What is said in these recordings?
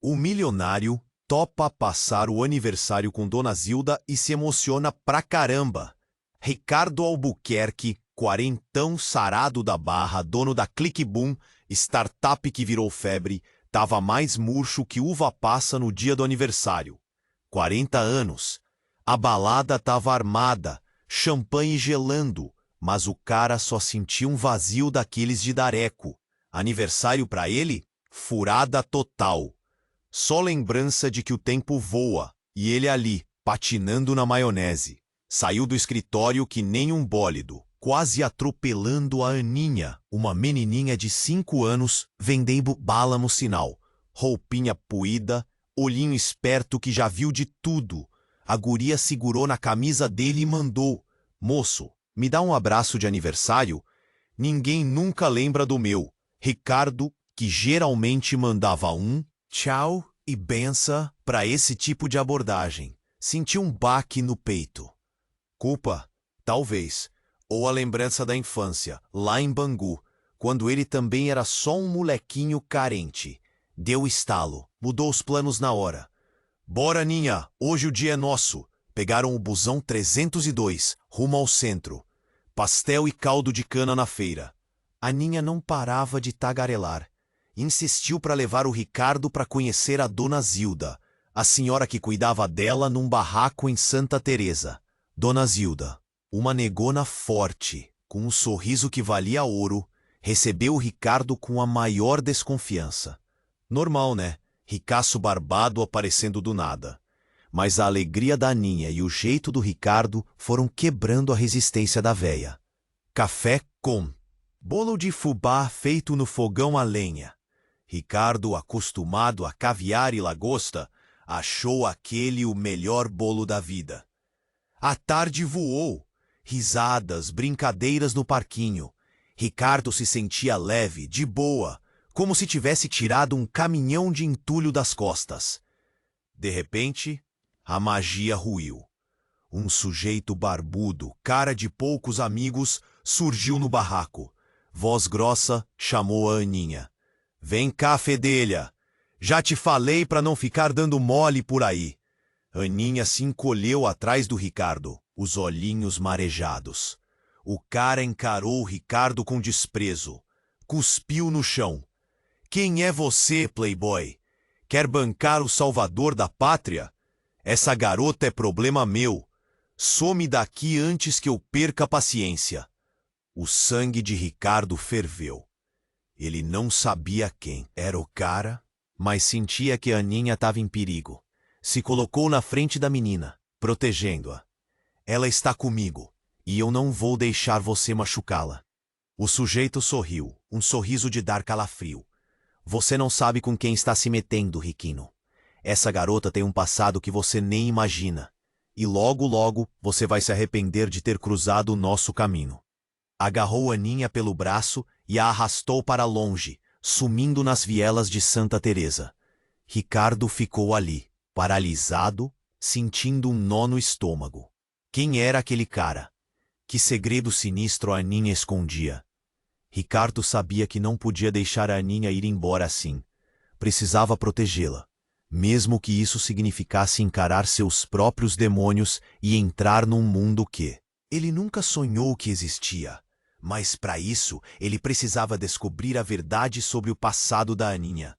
O milionário topa passar o aniversário com Dona Zilda e se emociona pra caramba. Ricardo Albuquerque, quarentão sarado da Barra, dono da Clickboom, startup que virou febre, tava mais murcho que uva passa no dia do aniversário. 40 anos. A balada tava armada, champanhe gelando, mas o cara só sentia um vazio daqueles de dareco. Aniversário pra ele? Furada total. Só lembrança de que o tempo voa, e ele ali, patinando na maionese. Saiu do escritório que nem um bólido, quase atropelando a Aninha, uma menininha de 5 anos, vendendo bala no sinal. Roupinha puída, olhinho esperto que já viu de tudo. A guria segurou na camisa dele e mandou: "Moço, me dá um abraço de aniversário?" Ninguém nunca lembra do meu. Ricardo, que geralmente mandava um tchau e benção para esse tipo de abordagem, sentiu um baque no peito. Culpa? Talvez. Ou a lembrança da infância, lá em Bangu, quando ele também era só um molequinho carente. Deu estalo, mudou os planos na hora. "Bora, Ninha, hoje o dia é nosso." Pegaram o busão 302, rumo ao centro. Pastel e caldo de cana na feira. A Ninha não parava de tagarelar. Insistiu para levar o Ricardo para conhecer a Dona Zilda, a senhora que cuidava dela num barraco em Santa Teresa. Dona Zilda, uma negona forte, com um sorriso que valia ouro, recebeu o Ricardo com a maior desconfiança. Normal, né? Ricaço barbado aparecendo do nada. Mas a alegria da Aninha e o jeito do Ricardo foram quebrando a resistência da véia. Café com bolo de fubá feito no fogão a lenha. Ricardo, acostumado a caviar e lagosta, achou aquele o melhor bolo da vida. A tarde voou. Risadas, brincadeiras no parquinho. Ricardo se sentia leve, de boa, como se tivesse tirado um caminhão de entulho das costas. De repente, a magia ruiu. Um sujeito barbudo, cara de poucos amigos, surgiu no barraco. Voz grossa chamou a Aninha. "Vem cá, fedelha. Já te falei para não ficar dando mole por aí." Aninha se encolheu atrás do Ricardo, os olhinhos marejados. O cara encarou o Ricardo com desprezo. Cuspiu no chão. "Quem é você, playboy? Quer bancar o salvador da pátria? Essa garota é problema meu. Some daqui antes que eu perca a paciência." O sangue de Ricardo ferveu. Ele não sabia quem era o cara, mas sentia que a Aninha estava em perigo. Se colocou na frente da menina, protegendo-a. "Ela está comigo, e eu não vou deixar você machucá-la." O sujeito sorriu, um sorriso de dar calafrio. "Você não sabe com quem está se metendo, Riquinho. Essa garota tem um passado que você nem imagina. E logo, logo, você vai se arrepender de ter cruzado o nosso caminho." Agarrou Aninha pelo braço e a arrastou para longe, sumindo nas vielas de Santa Teresa. Ricardo ficou ali, paralisado, sentindo um nó no estômago. Quem era aquele cara? Que segredo sinistro a Aninha escondia? Ricardo sabia que não podia deixar a Aninha ir embora assim. Precisava protegê-la, mesmo que isso significasse encarar seus próprios demônios e entrar num mundo que ele nunca sonhou que existia. Mas para isso, ele precisava descobrir a verdade sobre o passado da Aninha.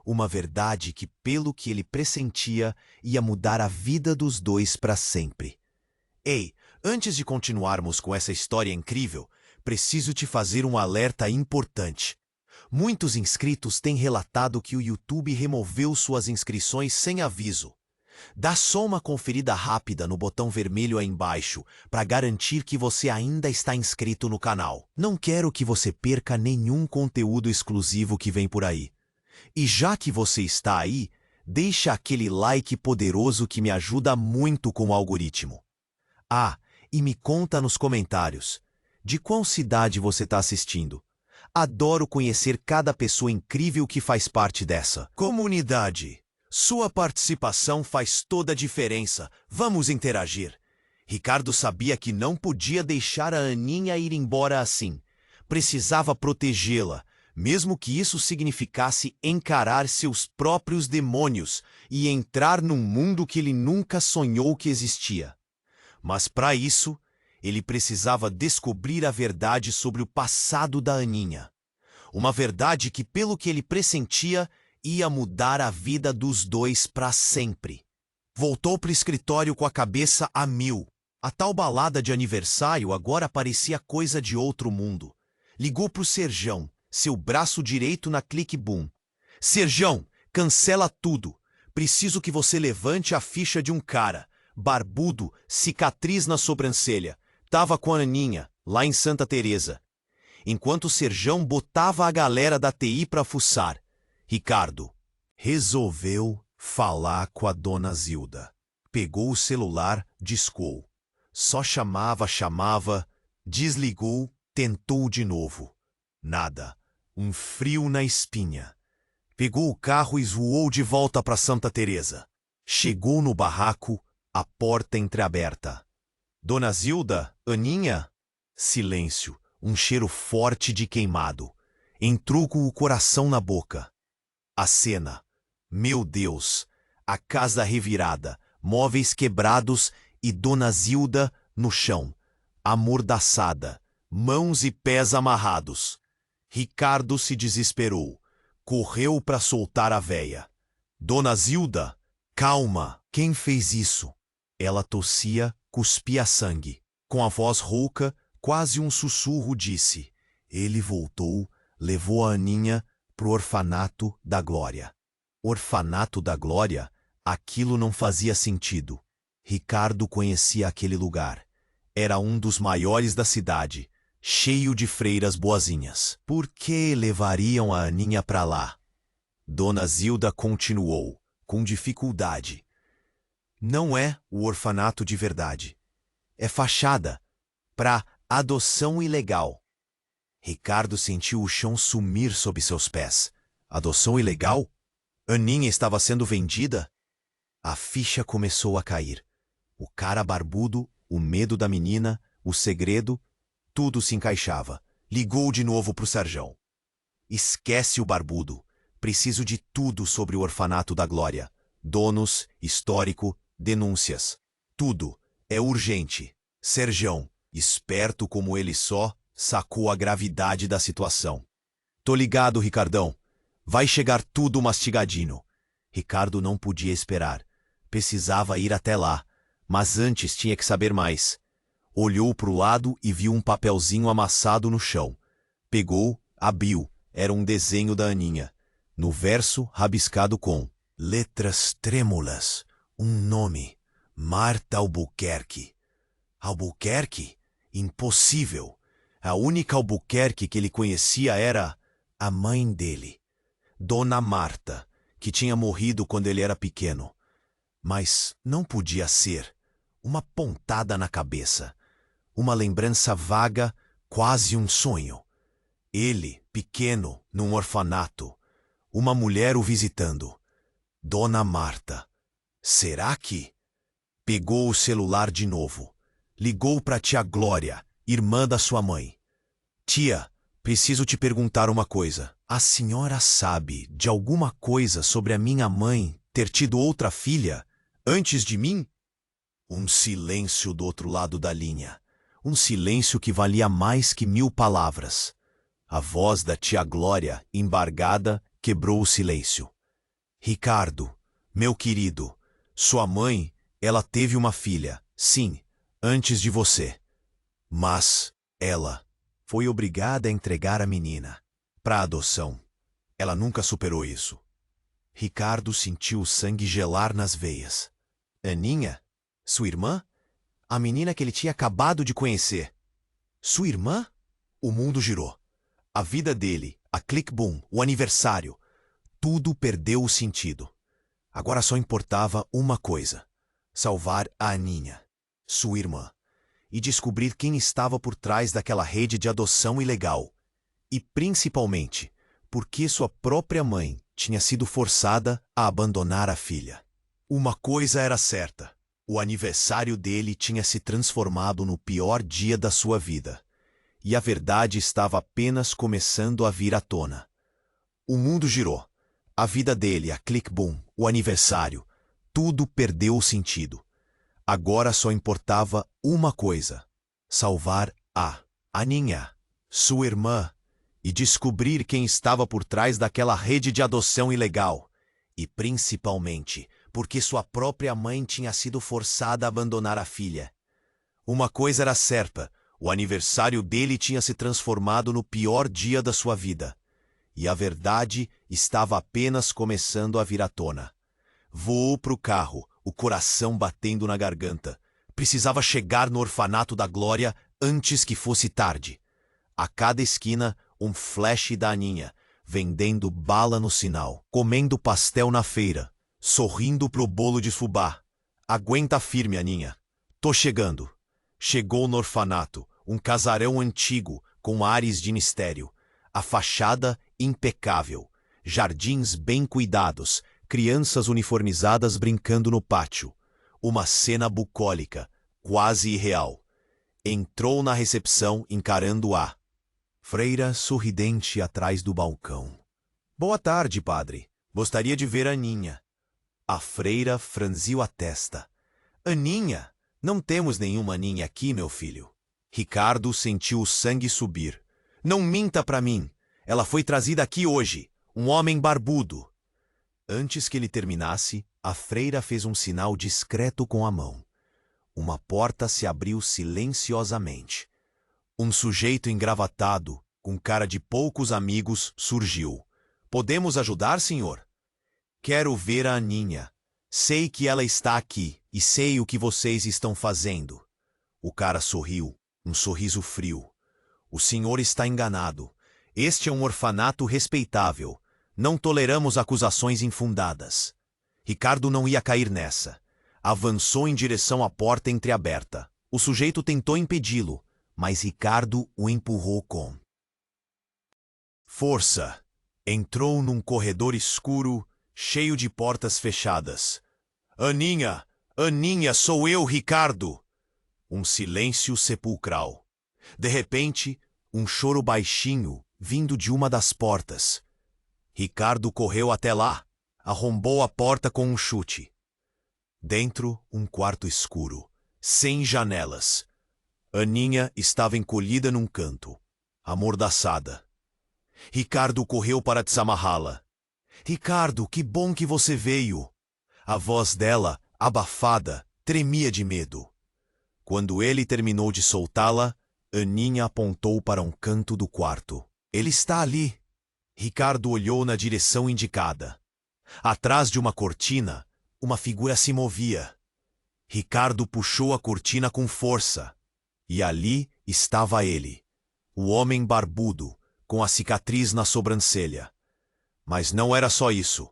Uma verdade que, pelo que ele pressentia, ia mudar a vida dos dois para sempre. Ei, antes de continuarmos com essa história incrível, preciso te fazer um alerta importante. Muitos inscritos têm relatado que o YouTube removeu suas inscrições sem aviso. Dá só uma conferida rápida no botão vermelho aí embaixo para garantir que você ainda está inscrito no canal. Não quero que você perca nenhum conteúdo exclusivo que vem por aí. E já que você está aí, deixa aquele like poderoso que me ajuda muito com o algoritmo. Ah, e me conta nos comentários, de qual cidade você está assistindo? Adoro conhecer cada pessoa incrível que faz parte dessa comunidade. Sua participação faz toda a diferença. Vamos interagir. Ricardo sabia que não podia deixar a Aninha ir embora assim. Precisava protegê-la, mesmo que isso significasse encarar seus próprios demônios e entrar num mundo que ele nunca sonhou que existia. Mas para isso, ele precisava descobrir a verdade sobre o passado da Aninha. Uma verdade que, pelo que ele pressentia, ia mudar a vida dos dois para sempre. Voltou para o escritório com a cabeça a mil. A tal balada de aniversário agora parecia coisa de outro mundo. Ligou pro Serjão, seu braço direito na Clickboom. Serjão, cancela tudo. Preciso que você levante a ficha de um cara. Barbudo, cicatriz na sobrancelha. Tava com a Aninha, lá em Santa Teresa. Enquanto o Serjão botava a galera da TI pra fuçar, Ricardo resolveu falar com a dona Zilda. Pegou o celular, discou. Só chamava, desligou, tentou de novo. Nada. Um frio na espinha. Pegou o carro e voou de volta para Santa Teresa. Chegou no barraco, a porta entreaberta. Dona Zilda, Aninha? Silêncio, um cheiro forte de queimado. Entrou com o coração na boca. A cena. Meu Deus! A casa revirada, móveis quebrados e Dona Zilda no chão, amordaçada, mãos e pés amarrados. Ricardo se desesperou. Correu para soltar a véia. Dona Zilda, calma, quem fez isso? Ela tossia, cuspia sangue. Com a voz rouca, quase um sussurro, disse: ele voltou, levou a Aninha pro orfanato da Glória. Orfanato da Glória? Aquilo não fazia sentido. Ricardo conhecia aquele lugar. Era um dos maiores da cidade, cheio de freiras boazinhas. Por que levariam a Aninha pra lá? Dona Zilda continuou, com dificuldade. Não é o orfanato de verdade. É fachada pra adoção ilegal. Ricardo sentiu o chão sumir sob seus pés. Adoção ilegal? Aninha estava sendo vendida? A ficha começou a cair. O cara barbudo, o medo da menina, o segredo, tudo se encaixava. Ligou de novo pro Serjão. Esquece o barbudo. Preciso de tudo sobre o orfanato da Glória. Donos, histórico, denúncias. Tudo. É urgente. Serjão, esperto como ele só, sacou a gravidade da situação. Tô ligado, Ricardão. Vai chegar tudo mastigadinho. Ricardo não podia esperar. Precisava ir até lá. Mas antes tinha que saber mais. Olhou pro lado e viu um papelzinho amassado no chão. Pegou, abriu. Era um desenho da Aninha. No verso, rabiscado com letras trêmulas. Um nome. Marta Albuquerque. Albuquerque? Impossível. A única Albuquerque que ele conhecia era a mãe dele, Dona Marta, que tinha morrido quando ele era pequeno. Mas não podia ser. Uma pontada na cabeça. Uma lembrança vaga, quase um sonho. Ele, pequeno, num orfanato. Uma mulher o visitando. Dona Marta. Será que... Pegou o celular de novo. Ligou para tia Glória, irmã da sua mãe. Tia, preciso te perguntar uma coisa. A senhora sabe de alguma coisa sobre a minha mãe ter tido outra filha antes de mim? Um silêncio do outro lado da linha. Um silêncio que valia mais que 1000 palavras. A voz da tia Glória, embargada, quebrou o silêncio. Ricardo, meu querido, sua mãe, ela teve uma filha, sim, antes de você. Mas ela foi obrigada a entregar a menina para adoção. Ela nunca superou isso. Ricardo sentiu o sangue gelar nas veias. Aninha? Sua irmã? A menina que ele tinha acabado de conhecer. Sua irmã? O mundo girou. A vida dele, a Clickboom, o aniversário, tudo perdeu o sentido. Agora só importava uma coisa: salvar a Aninha, sua irmã, e descobrir quem estava por trás daquela rede de adoção ilegal. E, principalmente, por que sua própria mãe tinha sido forçada a abandonar a filha. Uma coisa era certa: o aniversário dele tinha se transformado no pior dia da sua vida. E a verdade estava apenas começando a vir à tona. O mundo girou. A vida dele, a Click-Boom, o aniversário, tudo perdeu o sentido. Agora só importava uma coisa: salvar a Aninha, sua irmã, e descobrir quem estava por trás daquela rede de adoção ilegal. E principalmente porque sua própria mãe tinha sido forçada a abandonar a filha. Uma coisa era certa: o aniversário dele tinha se transformado no pior dia da sua vida. E a verdade estava apenas começando a vir à tona. Voou para o carro, o coração batendo na garganta. Precisava chegar no orfanato da Glória antes que fosse tarde. A cada esquina, um flash da Aninha, vendendo bala no sinal, comendo pastel na feira, sorrindo pro bolo de fubá. Aguenta firme, Aninha. Tô chegando. Chegou no orfanato, um casarão antigo, com ares de mistério. A fachada impecável, jardins bem cuidados, crianças uniformizadas brincando no pátio. Uma cena bucólica, quase irreal. Entrou na recepção encarando a freira sorridente atrás do balcão. Boa tarde, padre. Gostaria de ver a Aninha. A freira franziu a testa. Aninha? Não temos nenhuma Aninha aqui, meu filho. Ricardo sentiu o sangue subir. Não minta pra mim. Ela foi trazida aqui hoje. Um homem barbudo. Antes que ele terminasse, a freira fez um sinal discreto com a mão. Uma porta se abriu silenciosamente. Um sujeito engravatado, com cara de poucos amigos, surgiu. Podemos ajudar, senhor? Quero ver a Aninha. Sei que ela está aqui e sei o que vocês estão fazendo. O cara sorriu, um sorriso frio. O senhor está enganado. Este é um orfanato respeitável. Não toleramos acusações infundadas. Ricardo não ia cair nessa. Avançou em direção à porta entreaberta. O sujeito tentou impedi-lo, mas Ricardo o empurrou com força. Entrou num corredor escuro, cheio de portas fechadas. Aninha! Aninha, sou eu, Ricardo! Um silêncio sepulcral. De repente, um choro baixinho, vindo de uma das portas. Ricardo correu até lá, arrombou a porta com um chute. Dentro, um quarto escuro, sem janelas. Aninha estava encolhida num canto, amordaçada. Ricardo correu para desamarrá-la. Ricardo, que bom que você veio! A voz dela, abafada, tremia de medo. Quando ele terminou de soltá-la, Aninha apontou para um canto do quarto. Ele está ali. Ricardo olhou na direção indicada. Atrás de uma cortina, uma figura se movia. Ricardo puxou a cortina com força. E ali estava ele, o homem barbudo, com a cicatriz na sobrancelha. Mas não era só isso.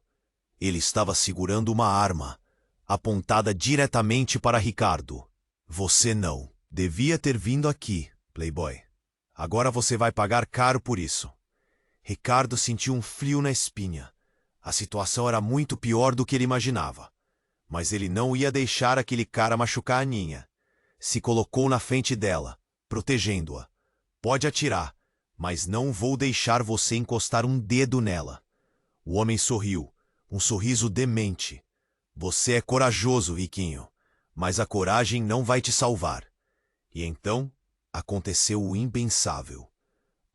Ele estava segurando uma arma, apontada diretamente para Ricardo. Você não devia ter vindo aqui, playboy. Agora você vai pagar caro por isso. Ricardo sentiu um frio na espinha. A situação era muito pior do que ele imaginava. Mas ele não ia deixar aquele cara machucar a Aninha. Se colocou na frente dela, protegendo-a. Pode atirar, mas não vou deixar você encostar um dedo nela. O homem sorriu, um sorriso demente. Você é corajoso, Riquinho, mas a coragem não vai te salvar. E então aconteceu o impensável.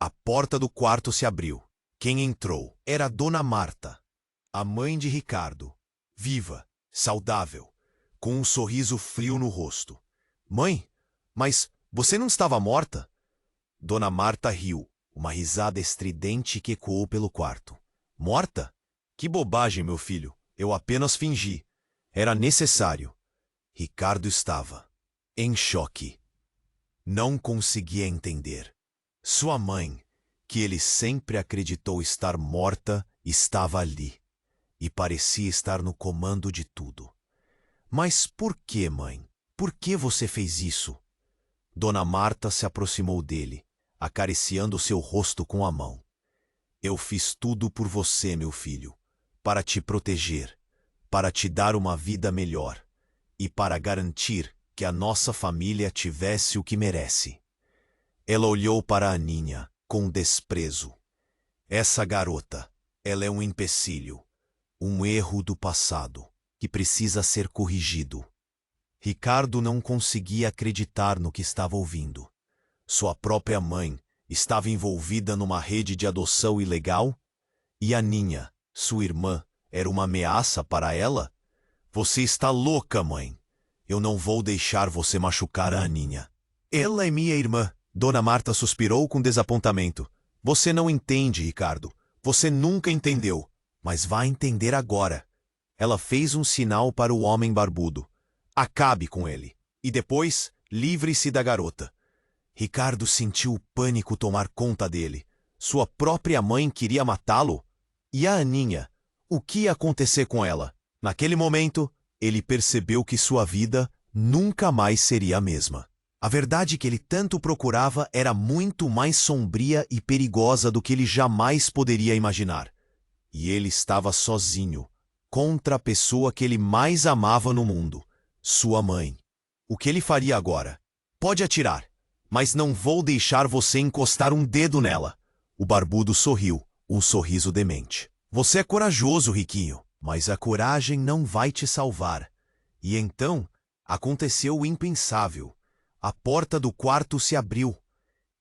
A porta do quarto se abriu. Quem entrou era Dona Marta, a mãe de Ricardo, viva, saudável, com um sorriso frio no rosto. Mãe, mas você não estava morta? Dona Marta riu, uma risada estridente que ecoou pelo quarto. Morta? Que bobagem, meu filho. Eu apenas fingi. Era necessário. Ricardo estava em choque. Não conseguia entender. Sua mãe, que ele sempre acreditou estar morta, estava ali. E parecia estar no comando de tudo. Mas por que, mãe? Por que você fez isso? Dona Marta se aproximou dele, acariciando seu rosto com a mão. Eu fiz tudo por você, meu filho, para te proteger, para te dar uma vida melhor e para garantir que a nossa família tivesse o que merece. Ela olhou para a Aninha com desprezo. Essa garota, Ela é um empecilho, um erro do passado, que precisa ser corrigido. Ricardo não conseguia acreditar no que estava ouvindo. Sua própria mãe estava envolvida numa rede de adoção ilegal? E Aninha, sua irmã, era uma ameaça para ela? Você está louca, mãe. Eu não vou deixar você machucar a Aninha. Ela é minha irmã. Dona Marta suspirou com desapontamento. Você não entende, Ricardo. Você nunca entendeu. Mas vai entender agora. Ela fez um sinal para o homem barbudo. Acabe com ele. E depois, livre-se da garota. Ricardo sentiu o pânico tomar conta dele. Sua própria mãe queria matá-lo? E a Aninha? O que ia acontecer com ela? Naquele momento, ele percebeu que sua vida nunca mais seria a mesma. A verdade que ele tanto procurava era muito mais sombria e perigosa do que ele jamais poderia imaginar. E ele estava sozinho, contra a pessoa que ele mais amava no mundo, sua mãe. O que ele faria agora? Pode atirar, mas não vou deixar você encostar um dedo nela. O barbudo sorriu, um sorriso demente. Você é corajoso, Riquinho, mas a coragem não vai te salvar. E então, aconteceu o impensável. A porta do quarto se abriu.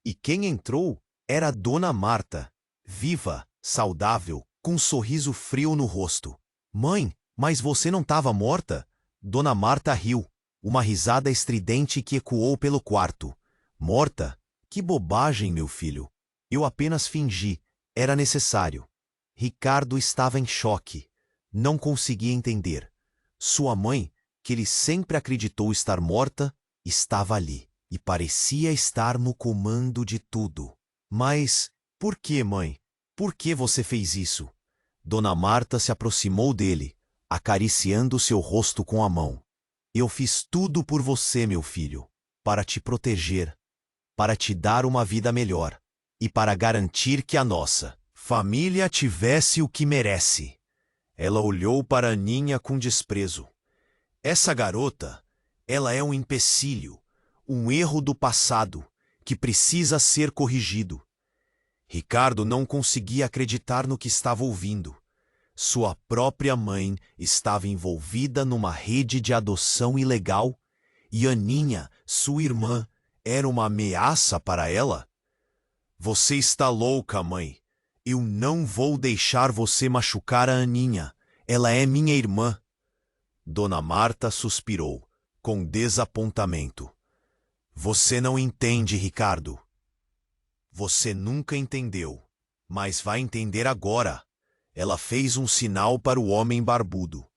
E quem entrou era Dona Marta, viva, saudável, com um sorriso frio no rosto. Mãe, mas você não estava morta? Dona Marta riu, uma risada estridente que ecoou pelo quarto. Morta? Que bobagem, meu filho. Eu apenas fingi. Era necessário. Ricardo estava em choque. Não conseguia entender. Sua mãe, que ele sempre acreditou estar morta, estava ali e parecia estar no comando de tudo. Mas, por que, mãe? Por que você fez isso? Dona Marta se aproximou dele, acariciando seu rosto com a mão. Eu fiz tudo por você, meu filho, para te proteger, para te dar uma vida melhor e para garantir que a nossa família tivesse o que merece. Ela olhou para Aninha com desprezo. Essa garota, ela é um empecilho, um erro do passado, que precisa ser corrigido. Ricardo não conseguia acreditar no que estava ouvindo. Sua própria mãe estava envolvida numa rede de adoção ilegal e Aninha, sua irmã, era uma ameaça para ela? Você está louca, mãe. Eu não vou deixar você machucar a Aninha. Ela é minha irmã. Dona Marta suspirou, com desapontamento. Você não entende, Ricardo. Você nunca entendeu, mas vai entender agora. Ela fez um sinal para o homem barbudo.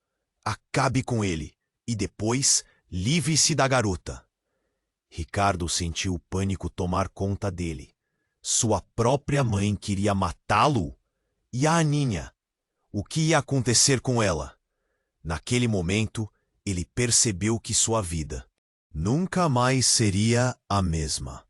Acabe com ele, e depois livre-se da garota. Ricardo sentiu o pânico tomar conta dele. Sua própria mãe queria matá-lo? E a Aninha? O que ia acontecer com ela? Naquele momento, ele percebeu que sua vida nunca mais seria a mesma.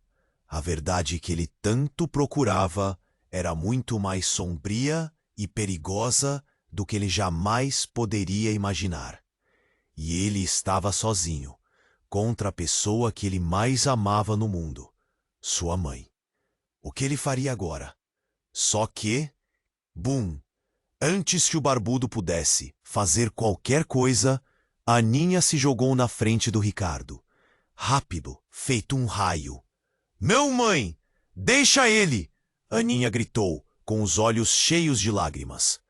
A verdade que ele tanto procurava era muito mais sombria e perigosa do que ele jamais poderia imaginar. E ele estava sozinho, contra a pessoa que ele mais amava no mundo, sua mãe. O que ele faria agora? Só que, bum! Antes que o barbudo pudesse fazer qualquer coisa, a Aninha se jogou na frente do Ricardo. Rápido, feito um raio. Não, mãe! Deixa ele! Aninha gritou, com os olhos cheios de lágrimas.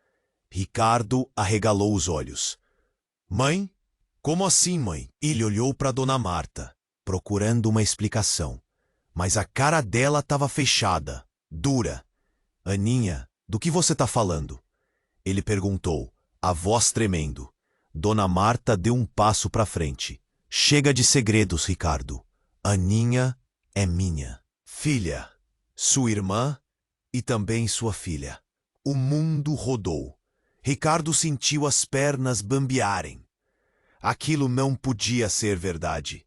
Ricardo arregalou os olhos. Mãe? Como assim, mãe? Ele olhou para Dona Marta, procurando uma explicação. Mas a cara dela estava fechada, dura. Aninha, do que você está falando? Ele perguntou, a voz tremendo. Dona Marta deu um passo para frente. Chega de segredos, Ricardo. Aninha é minha filha, sua irmã e também sua filha. O mundo rodou. Ricardo sentiu as pernas bambearem. Aquilo não podia ser verdade.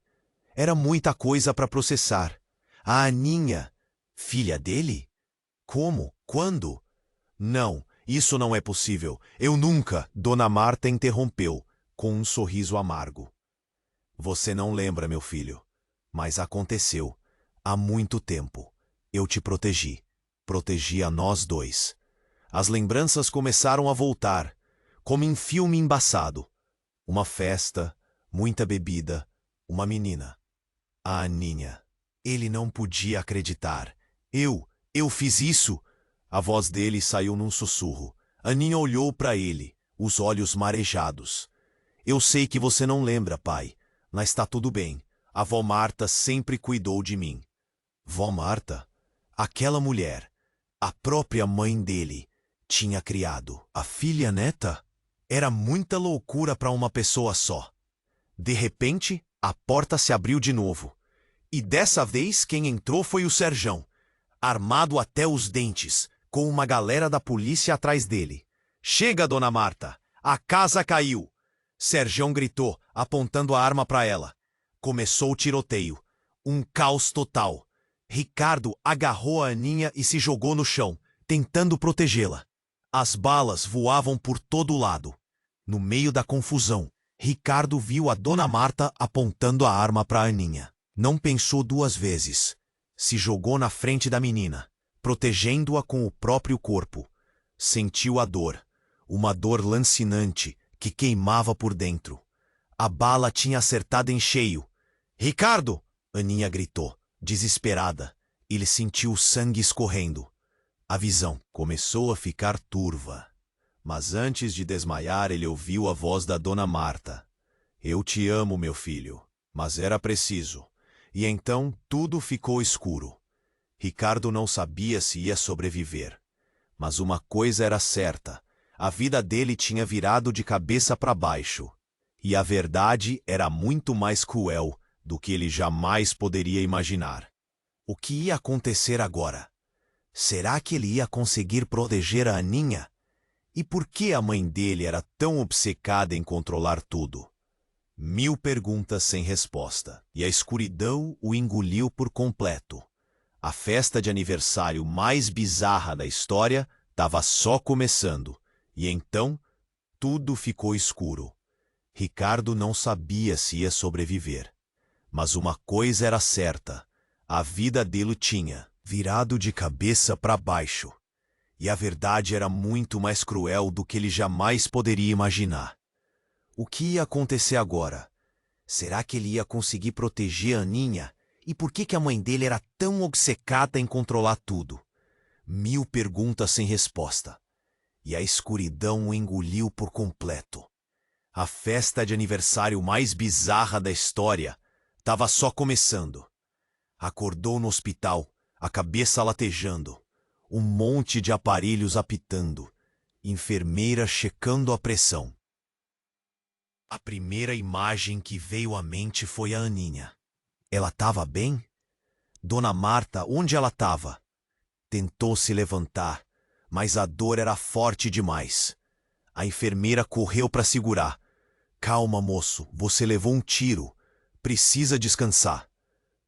Era muita coisa para processar. A Aninha, filha dele? Como? Quando? Não, isso não é possível. Eu nunca, Dona Marta interrompeu, com um sorriso amargo. Você não lembra, meu filho, mas aconteceu. Há muito tempo. Eu te protegi. Protegi a nós dois. As lembranças começaram a voltar, como em filme embaçado. Uma festa, muita bebida, uma menina. A Aninha. Ele não podia acreditar. Eu fiz isso? A voz dele saiu num sussurro. Aninha olhou para ele, os olhos marejados. Eu sei que você não lembra, pai, mas está tudo bem. A vó Marta sempre cuidou de mim. Vó Marta? Aquela mulher, a própria mãe dele, tinha criado a filha neta? Era muita loucura para uma pessoa só. De repente, a porta se abriu de novo. E dessa vez quem entrou foi o Serjão, armado até os dentes, com uma galera da polícia atrás dele. Chega, dona Marta! A casa caiu! Serjão gritou, apontando a arma para ela. Começou o tiroteio. Um caos total. Ricardo agarrou a Aninha e se jogou no chão, tentando protegê-la. As balas voavam por todo lado. No meio da confusão, Ricardo viu a dona Marta apontando a arma para Aninha. Não pensou duas vezes. Se jogou na frente da menina, protegendo-a com o próprio corpo. Sentiu a dor, uma dor lancinante que queimava por dentro. A bala tinha acertado em cheio. Ricardo! Aninha gritou, desesperada. Ele sentiu o sangue escorrendo. A visão começou a ficar turva. Mas antes de desmaiar, ele ouviu a voz da dona Marta. Eu te amo, meu filho, mas era preciso. E então tudo ficou escuro. Ricardo não sabia se ia sobreviver. Mas uma coisa era certa. A vida dele tinha virado de cabeça para baixo. E a verdade era muito mais cruel do que ele jamais poderia imaginar. O que ia acontecer agora? Será que ele ia conseguir proteger a Aninha? E por que a mãe dele era tão obcecada em controlar tudo? 1000 perguntas sem resposta, e a escuridão o engoliu por completo. A festa de aniversário mais bizarra da história estava só começando, e então tudo ficou escuro. Ricardo não sabia se ia sobreviver. Mas uma coisa era certa, a vida dele tinha virado de cabeça para baixo. E a verdade era muito mais cruel do que ele jamais poderia imaginar. O que ia acontecer agora? Será que ele ia conseguir proteger a Aninha? E por que a mãe dele era tão obcecada em controlar tudo? 1000 perguntas sem resposta. E a escuridão o engoliu por completo. A festa de aniversário mais bizarra da história estava só começando. Acordou no hospital, a cabeça latejando. Um monte de aparelhos apitando. Enfermeira checando a pressão. A primeira imagem que veio à mente foi a Aninha. Ela estava bem? Dona Marta, onde ela estava? Tentou se levantar, mas a dor era forte demais. A enfermeira correu para segurar. Calma, moço, você levou um tiro. Precisa descansar.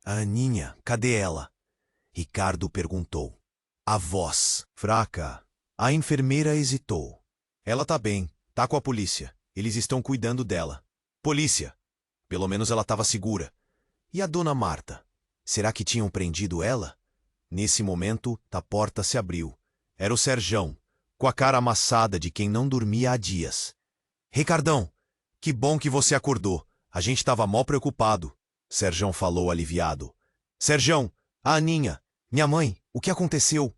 A Aninha, cadê ela? Ricardo perguntou. A voz, fraca. A enfermeira hesitou. Ela tá bem, tá com a polícia. Eles estão cuidando dela. Polícia! Pelo menos ela estava segura. E a dona Marta? Será que tinham prendido ela? Nesse momento, a porta se abriu. Era o Serjão, com a cara amassada de quem não dormia há dias. Ricardão, que bom que você acordou. A gente estava mó preocupado. Serjão falou aliviado. Serjão, a Aninha, minha mãe, o que aconteceu?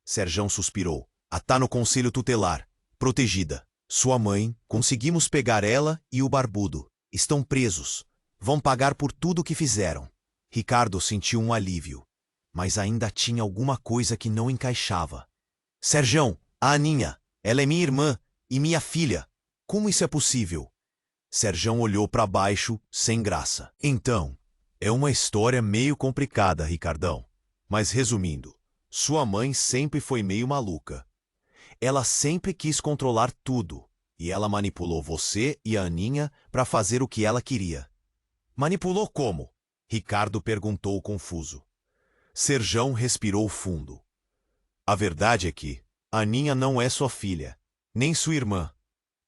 Serjão suspirou. A tá no conselho tutelar, protegida. Sua mãe, conseguimos pegar ela e o barbudo. Estão presos. Vão pagar por tudo o que fizeram. Ricardo sentiu um alívio, mas ainda tinha alguma coisa que não encaixava. Serjão, a Aninha, ela é minha irmã e minha filha. Como isso é possível? Serjão olhou para baixo, sem graça. Então, é uma história meio complicada, Ricardão. Mas resumindo, sua mãe sempre foi meio maluca. Ela sempre quis controlar tudo, e ela manipulou você e a Aninha para fazer o que ela queria. Manipulou como? Ricardo perguntou confuso. Serjão respirou fundo. A verdade é que a Aninha não é sua filha, nem sua irmã.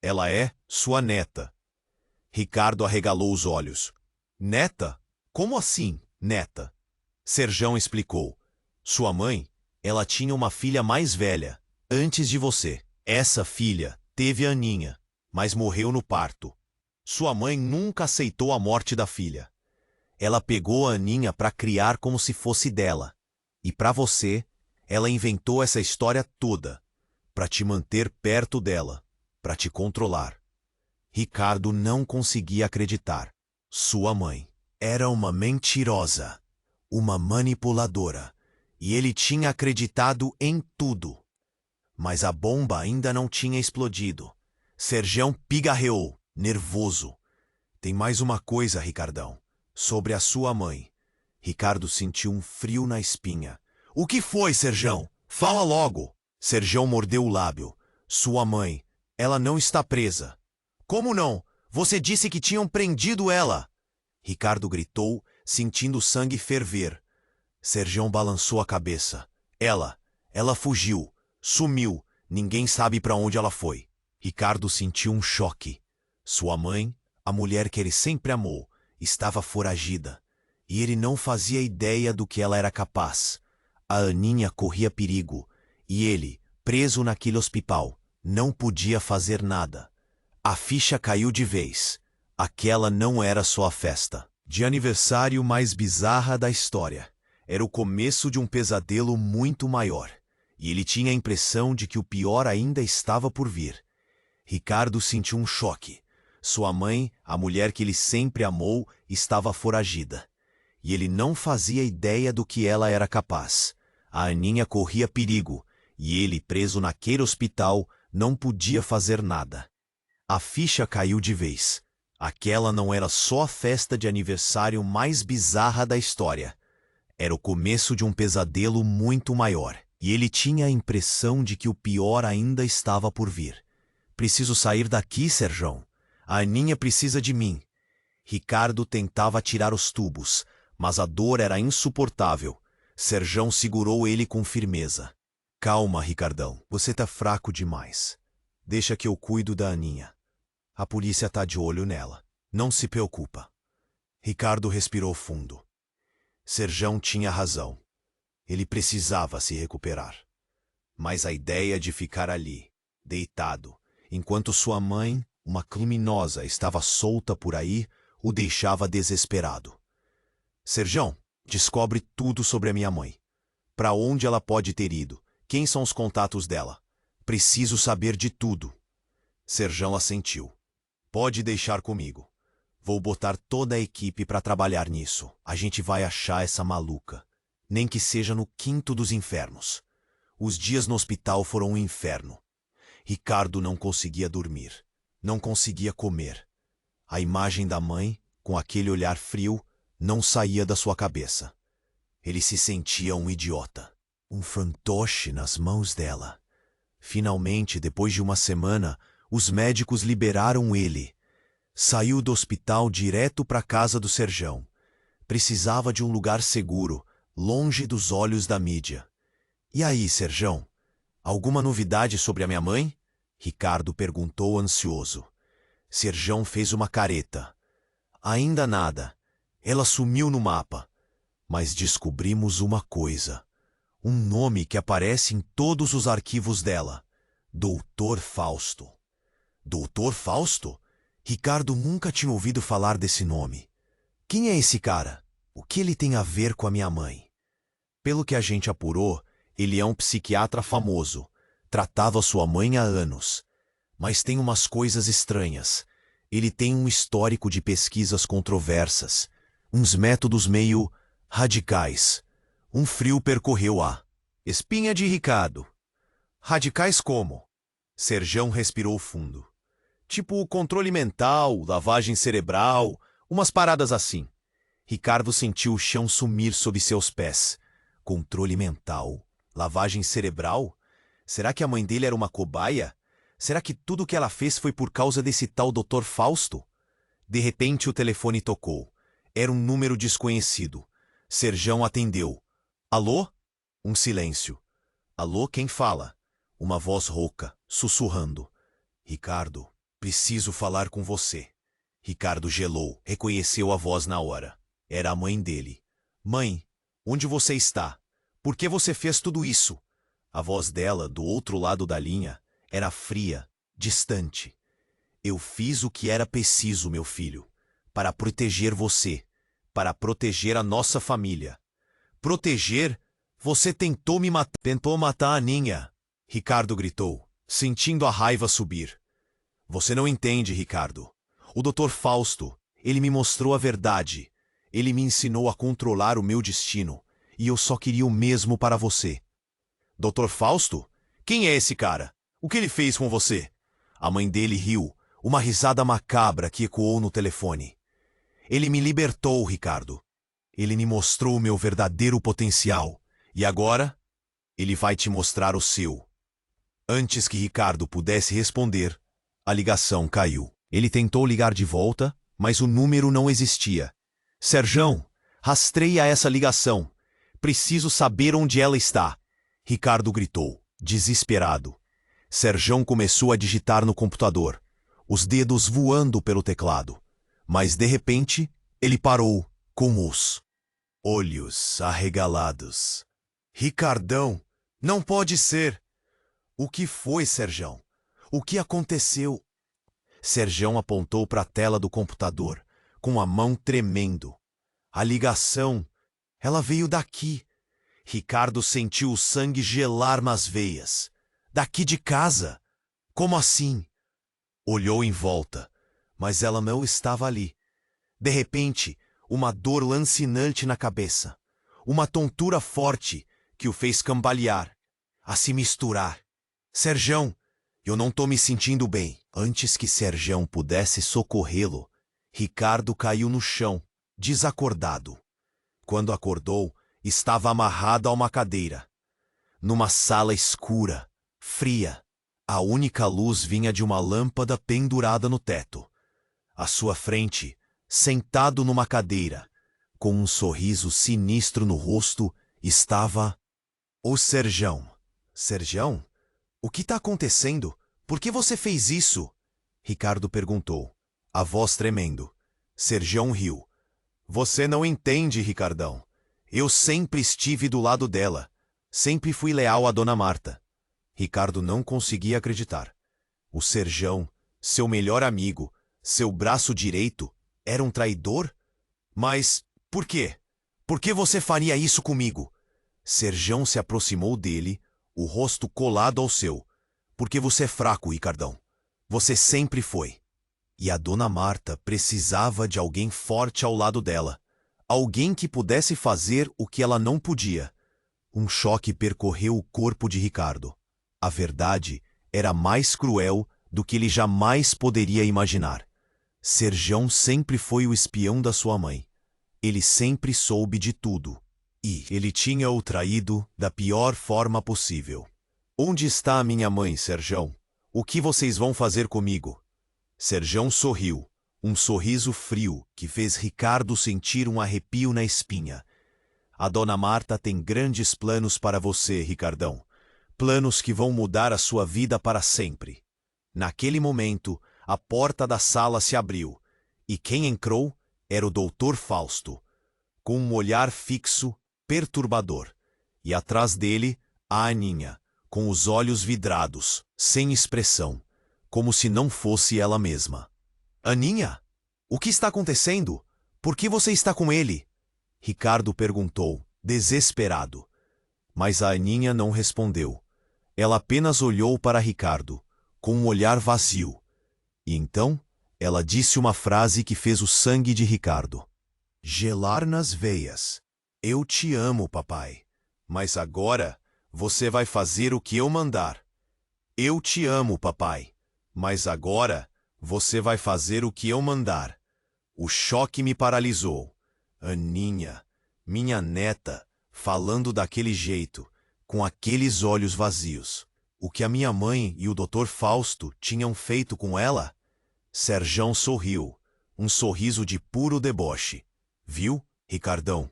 Ela é sua neta. Ricardo arregalou os olhos. Neta? Como assim, neta? Serjão explicou. Sua mãe, ela tinha uma filha mais velha, Antes de você, essa filha teve a Aninha, mas morreu no parto. Sua mãe nunca aceitou a morte da filha. Ela pegou a Aninha para criar como se fosse dela. E para você, ela inventou essa história toda, para te manter perto dela, para te controlar. Ricardo não conseguia acreditar. Sua mãe era uma mentirosa, uma manipuladora, e ele tinha acreditado em tudo. Mas a bomba ainda não tinha explodido. Serjão pigarreou, nervoso. Tem mais uma coisa, Ricardão, sobre a sua mãe. Ricardo sentiu um frio na espinha. O que foi, Serjão? Fala logo. Serjão mordeu o lábio. Sua mãe, ela não está presa. Como não? Você disse que tinham prendido ela. Ricardo gritou, sentindo o sangue ferver. Serjão balançou a cabeça. Ela fugiu, sumiu, ninguém sabe para onde ela foi. Ricardo sentiu um choque. Sua mãe, a mulher que ele sempre amou, estava foragida. E ele não fazia ideia do que ela era capaz. A Aninha corria perigo. E ele, preso naquele hospital, não podia fazer nada. A ficha caiu de vez. Aquela não era só a festa de aniversário mais bizarra da história. Era o começo de um pesadelo muito maior. E ele tinha a impressão de que o pior ainda estava por vir. Ricardo sentiu um choque. Sua mãe, a mulher que ele sempre amou, estava foragida. E ele não fazia ideia do que ela era capaz. A Aninha corria perigo, e ele, preso naquele hospital, não podia fazer nada. A ficha caiu de vez. Aquela não era só a festa de aniversário mais bizarra da história. Era o começo de um pesadelo muito maior. E ele tinha a impressão de que o pior ainda estava por vir. Preciso sair daqui, Serjão. A Aninha precisa de mim. Ricardo tentava tirar os tubos, mas a dor era insuportável. Serjão segurou ele com firmeza. Calma, Ricardão. Você tá fraco demais. Deixa que eu cuido da Aninha. A polícia tá de olho nela. Não se preocupa. Ricardo respirou fundo. Serjão tinha razão. Ele precisava se recuperar. Mas a ideia de ficar ali, deitado, enquanto sua mãe, uma criminosa, estava solta por aí, o deixava desesperado. Serjão, descobre tudo sobre a minha mãe. Para onde ela pode ter ido? Quem são os contatos dela? Preciso saber de tudo. Serjão assentiu. Pode deixar comigo. Vou botar toda a equipe para trabalhar nisso. A gente vai achar essa maluca. Nem que seja no quinto dos infernos. Os dias no hospital foram um inferno. Ricardo não conseguia dormir. Não conseguia comer. A imagem da mãe, com aquele olhar frio, não saía da sua cabeça. Ele se sentia um idiota. Um fantoche nas mãos dela. Finalmente, depois de uma semana, os médicos liberaram ele. Saiu do hospital direto para a casa do Serjão. Precisava de um lugar seguro, longe dos olhos da mídia. E aí, Serjão? Alguma novidade sobre a minha mãe? Ricardo perguntou ansioso. Serjão fez uma careta. Ainda nada. Ela sumiu no mapa. Mas descobrimos uma coisa. Um nome que aparece em todos os arquivos dela. Doutor Fausto. Doutor Fausto? Ricardo nunca tinha ouvido falar desse nome. Quem é esse cara? O que ele tem a ver com a minha mãe? Pelo que a gente apurou, ele é um psiquiatra famoso. Tratava sua mãe há anos. Mas tem umas coisas estranhas. Ele tem um histórico de pesquisas controversas. Uns métodos meio radicais. Um frio percorreu a espinha de Ricardo. Radicais como? Serjão respirou fundo. Tipo controle mental, lavagem cerebral, umas paradas assim. Ricardo sentiu o chão sumir sob seus pés. Controle mental, lavagem cerebral? Será que a mãe dele era uma cobaia? Será que tudo o que ela fez foi por causa desse tal Dr. Fausto? De repente o telefone tocou. Era um número desconhecido. Serjão atendeu. Alô? Um silêncio. Alô, quem fala? Uma voz rouca, sussurrando. Ricardo, preciso falar com você. Ricardo gelou, reconheceu a voz na hora. Era a mãe dele. Mãe, onde você está? Por que você fez tudo isso? A voz dela, do outro lado da linha, era fria, distante. Eu fiz o que era preciso, meu filho, para proteger você, para proteger a nossa família. Proteger? Você tentou me matar. Tentou matar a Aninha, Ricardo gritou, sentindo a raiva subir. Você não entende, Ricardo. O Dr. Fausto, ele me mostrou a verdade. Ele me ensinou a controlar o meu destino, e eu só queria o mesmo para você. Dr. Fausto? Quem é esse cara? O que ele fez com você? A mãe dele riu, uma risada macabra que ecoou no telefone. Ele me libertou, Ricardo. Ele me mostrou o meu verdadeiro potencial. E agora, ele vai te mostrar o seu. Antes que Ricardo pudesse responder, a ligação caiu. Ele tentou ligar de volta, mas o número não existia. Serjão, rastreia essa ligação. Preciso saber onde ela está. Ricardo gritou, desesperado. Serjão começou a digitar no computador, os dedos voando pelo teclado. Mas, de repente, ele parou, com os olhos arregalados. Ricardão, não pode ser! O que foi, Serjão? O que aconteceu? Serjão apontou para a tela do computador, com a mão tremendo. A ligação, ela veio daqui. Ricardo sentiu o sangue gelar nas veias. Daqui de casa? Como assim? Olhou em volta, mas ela não estava ali. De repente, uma dor lancinante na cabeça. Uma tontura forte que o fez cambalear, a se misturar. Serjão, eu não tô me sentindo bem. Antes que Serjão pudesse socorrê-lo, Ricardo caiu no chão, desacordado. Quando acordou, estava amarrado a uma cadeira. Numa sala escura, fria, a única luz vinha de uma lâmpada pendurada no teto. À sua frente, sentado numa cadeira, com um sorriso sinistro no rosto, estava o Serjão. Serjão? O que está acontecendo? Por que você fez isso? Ricardo perguntou, a voz tremendo. Serjão riu. Você não entende, Ricardão. Eu sempre estive do lado dela. Sempre fui leal a Dona Marta. Ricardo não conseguia acreditar. O Serjão, seu melhor amigo, seu braço direito, era um traidor? Mas por quê? Por que você faria isso comigo? Serjão se aproximou dele, o rosto colado ao seu. Porque você é fraco, Ricardão. Você sempre foi. E a Dona Marta precisava de alguém forte ao lado dela. Alguém que pudesse fazer o que ela não podia. Um choque percorreu o corpo de Ricardo. A verdade era mais cruel do que ele jamais poderia imaginar. Serjão sempre foi o espião da sua mãe. Ele sempre soube de tudo. E ele tinha-o traído da pior forma possível. Onde está a minha mãe, Serjão? O que vocês vão fazer comigo? Serjão sorriu, um sorriso frio que fez Ricardo sentir um arrepio na espinha. A Dona Marta tem grandes planos para você, Ricardão. Planos que vão mudar a sua vida para sempre. Naquele momento, a porta da sala se abriu, e quem entrou era o Dr. Fausto, com um olhar fixo, perturbador, e atrás dele, a Aninha, com os olhos vidrados, sem expressão, como se não fosse ela mesma. Aninha? O que está acontecendo? Por que você está com ele? Ricardo perguntou, desesperado. Mas a Aninha não respondeu. Ela apenas olhou para Ricardo, com um olhar vazio. E então, ela disse uma frase que fez o sangue de Ricardo gelar nas veias. Eu te amo, papai. Mas agora, você vai fazer o que eu mandar. Eu te amo, papai. Mas agora, você vai fazer o que eu mandar. O choque me paralisou. Aninha, minha neta, falando daquele jeito, com aqueles olhos vazios. O que a minha mãe e o Dr. Fausto tinham feito com ela? Serjão sorriu, um sorriso de puro deboche. Viu, Ricardão?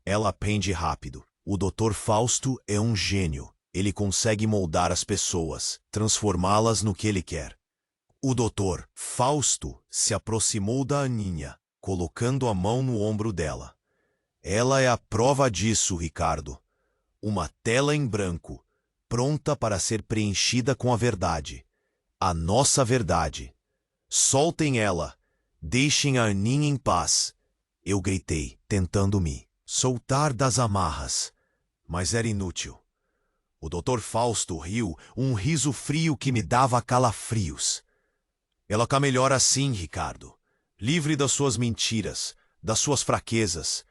Ela aprende rápido. O Dr. Fausto é um gênio. Ele consegue moldar as pessoas, transformá-las no que ele quer. O Dr. Fausto se aproximou da Aninha, colocando a mão no ombro dela. Ela é a prova disso, Ricardo. Uma tela em branco. pronta para ser preenchida com a verdade. A nossa verdade. Soltem ela. Deixem a Aninha em paz. Eu gritei, tentando me soltar das amarras. Mas era inútil. O Dr. Fausto riu, um riso frio que me dava calafrios. Ela está melhor assim, Ricardo. Livre das suas mentiras, das suas fraquezas.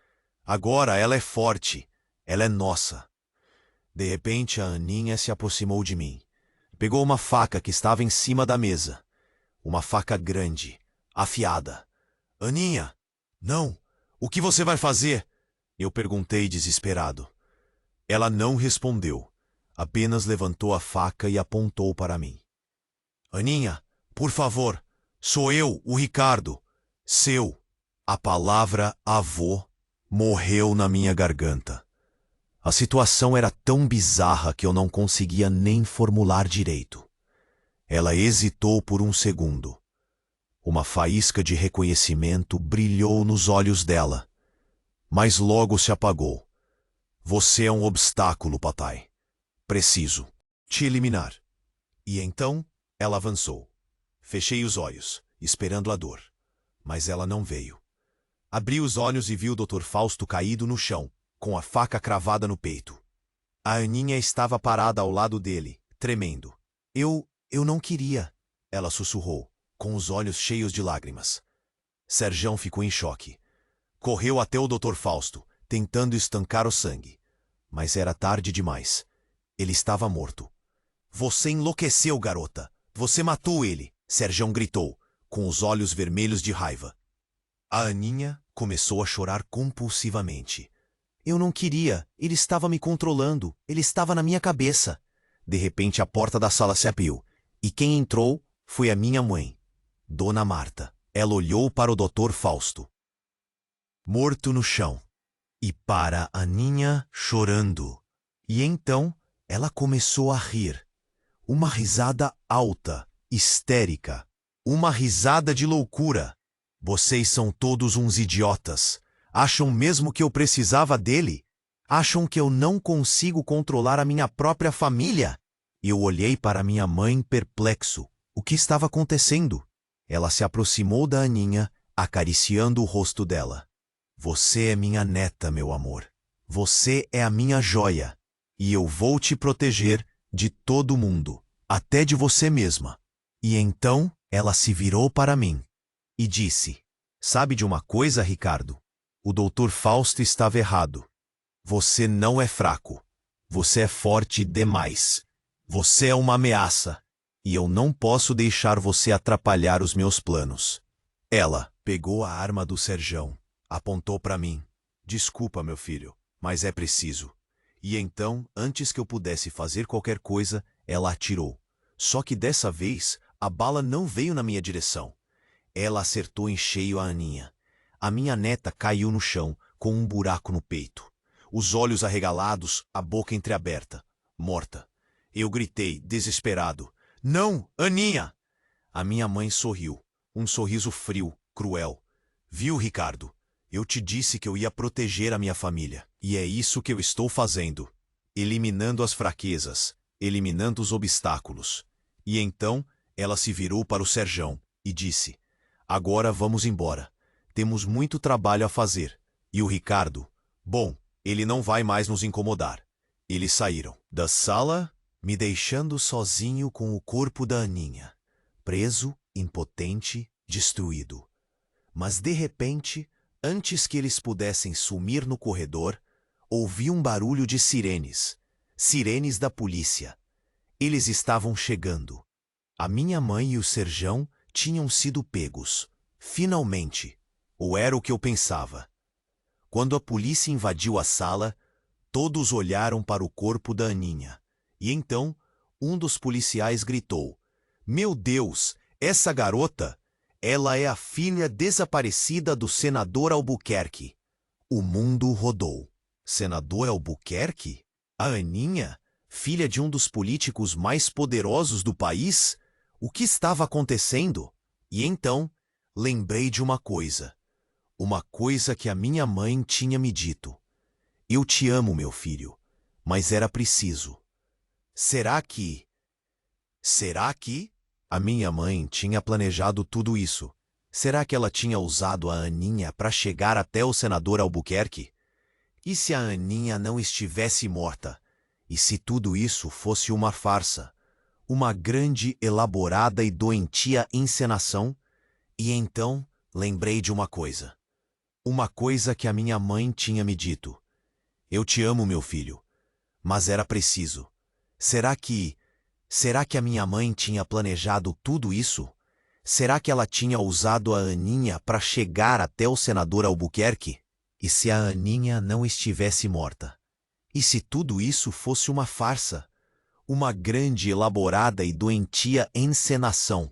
Agora ela é forte. Ela é nossa. De repente, a Aninha se aproximou de mim. Pegou uma faca que estava em cima da mesa. Uma faca grande, afiada. Aninha! Não! O que você vai fazer? Eu perguntei desesperado. Ela não respondeu. Apenas levantou a faca e apontou para mim. Aninha, por favor, sou eu, o Ricardo. Seu. A palavra avô morreu na minha garganta. A situação era tão bizarra que eu não conseguia nem formular direito. Ela hesitou por um segundo. Uma faísca de reconhecimento brilhou nos olhos dela, mas logo se apagou. Você é um obstáculo, papai. Preciso te eliminar. E então ela avançou. Fechei os olhos, esperando a dor, mas ela não veio. Abri os olhos e vi o Dr. Fausto caído no chão, com a faca cravada no peito. A Aninha estava parada ao lado dele, tremendo. Eu não queria, ela sussurrou, com os olhos cheios de lágrimas. Serjão ficou em choque. Correu até o Dr. Fausto, tentando estancar o sangue. Mas era tarde demais. Ele estava morto. Você enlouqueceu, garota. Você matou ele, Serjão gritou, com os olhos vermelhos de raiva. A Aninha começou a chorar compulsivamente. Eu não queria. Ele estava me controlando. Ele estava na minha cabeça. De repente a porta da sala se abriu. E quem entrou foi a minha mãe, Dona Marta. Ela olhou para o Dr. Fausto, morto no chão, e para Aninha chorando. E então ela começou a rir. Uma risada alta, histérica. Uma risada de loucura. Vocês são todos uns idiotas. Acham mesmo que eu precisava dele? Acham que eu não consigo controlar a minha própria família? Eu olhei para minha mãe perplexo. O que estava acontecendo? Ela se aproximou da Aninha, acariciando o rosto dela. Você é minha neta, meu amor. Você é a minha joia. E eu vou te proteger de todo mundo, até de você mesma. E então ela se virou para mim e disse: Sabe de uma coisa, Ricardo? O Dr. Fausto estava errado. Você não é fraco. Você é forte demais. Você é uma ameaça. E eu não posso deixar você atrapalhar os meus planos. Ela pegou a arma do Serjão, apontou para mim. Desculpa, meu filho, mas é preciso. E então, antes que eu pudesse fazer qualquer coisa, ela atirou. Só que dessa vez, a bala não veio na minha direção. Ela acertou em cheio a Aninha. A minha neta caiu no chão, com um buraco no peito. Os olhos arregalados, a boca entreaberta, morta. Eu gritei, desesperado. Não, Aninha! A minha mãe sorriu, um sorriso frio, cruel. Viu, Ricardo? Eu te disse que eu ia proteger a minha família. E é isso que eu estou fazendo. Eliminando as fraquezas, eliminando os obstáculos. E então, ela se virou para o Serjão e disse: Agora vamos embora. Temos muito trabalho a fazer. E o Ricardo? Bom, ele não vai mais nos incomodar. Eles saíram da sala, me deixando sozinho com o corpo da Aninha, preso, impotente, destruído. Mas de repente, antes que eles pudessem sumir no corredor, ouvi um barulho de sirenes. Sirenes da polícia. Eles estavam chegando. A minha mãe e o Serjão tinham sido pegos. Finalmente. Ou era o que eu pensava. Quando a polícia invadiu a sala, todos olharam para o corpo da Aninha. E então, um dos policiais gritou: Meu Deus, essa garota, ela é a filha desaparecida do senador Albuquerque. O mundo rodou. Senador Albuquerque? A Aninha, filha de um dos políticos mais poderosos do país? O que estava acontecendo? E então, lembrei de uma coisa. Uma coisa que a minha mãe tinha me dito. Eu te amo, meu filho, mas era preciso. Será que... Será que... A minha mãe tinha planejado tudo isso. Será que ela tinha usado a Aninha para chegar até o senador Albuquerque? E se a Aninha não estivesse morta? E se tudo isso fosse uma farsa? Uma grande, elaborada e doentia encenação? E então lembrei de uma coisa. Uma coisa que a minha mãe tinha me dito. Eu te amo, meu filho. Mas era preciso. Será que a minha mãe tinha planejado tudo isso? Será que ela tinha usado a Aninha para chegar até o senador Albuquerque? E se a Aninha não estivesse morta? E se tudo isso fosse uma farsa? Uma grande, elaborada e doentia encenação?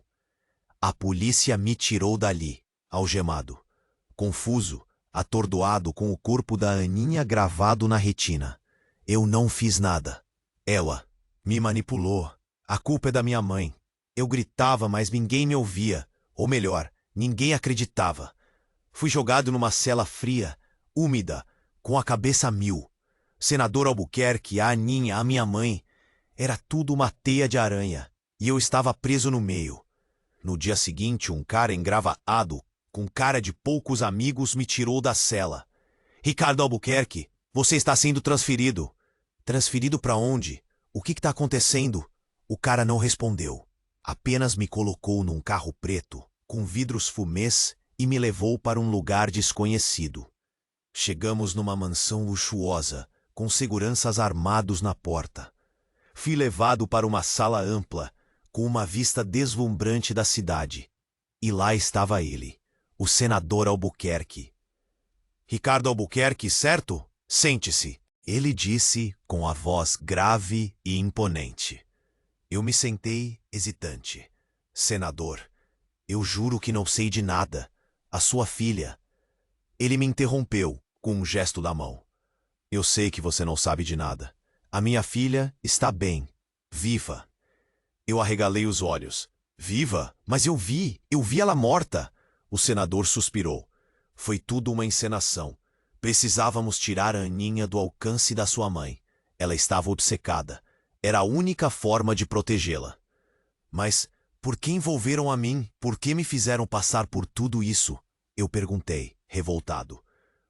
A polícia me tirou dali, algemado, confuso, atordoado com o corpo da Aninha gravado na retina. Eu não fiz nada. Ela me manipulou. A culpa é da minha mãe. Eu gritava, mas ninguém me ouvia. Ou melhor, ninguém acreditava. Fui jogado numa cela fria, úmida, com a cabeça a mil. Senador Albuquerque, a Aninha, a minha mãe. Era tudo uma teia de aranha. E eu estava preso no meio. No dia seguinte, um cara engravado, com cara de poucos amigos, me tirou da cela. Ricardo Albuquerque, você está sendo transferido. Transferido para onde? O que está acontecendo? O cara não respondeu. Apenas me colocou num carro preto, com vidros fumês, e me levou para um lugar desconhecido. Chegamos numa mansão luxuosa, com seguranças armados na porta. Fui levado para uma sala ampla, com uma vista deslumbrante da cidade. E lá estava ele, o senador Albuquerque. Ricardo Albuquerque, certo? Sente-se, ele disse com a voz grave e imponente. Eu me sentei hesitante. Senador, eu juro que não sei de nada. A sua filha. Ele me interrompeu com um gesto da mão. Eu sei que você não sabe de nada. A minha filha está bem, viva. Eu arregalei os olhos. Viva? Mas eu vi ela morta. O senador suspirou. Foi tudo uma encenação. Precisávamos tirar a Aninha do alcance da sua mãe. Ela estava obcecada. Era a única forma de protegê-la. Mas por que envolveram a mim? Por que me fizeram passar por tudo isso? Eu perguntei, revoltado.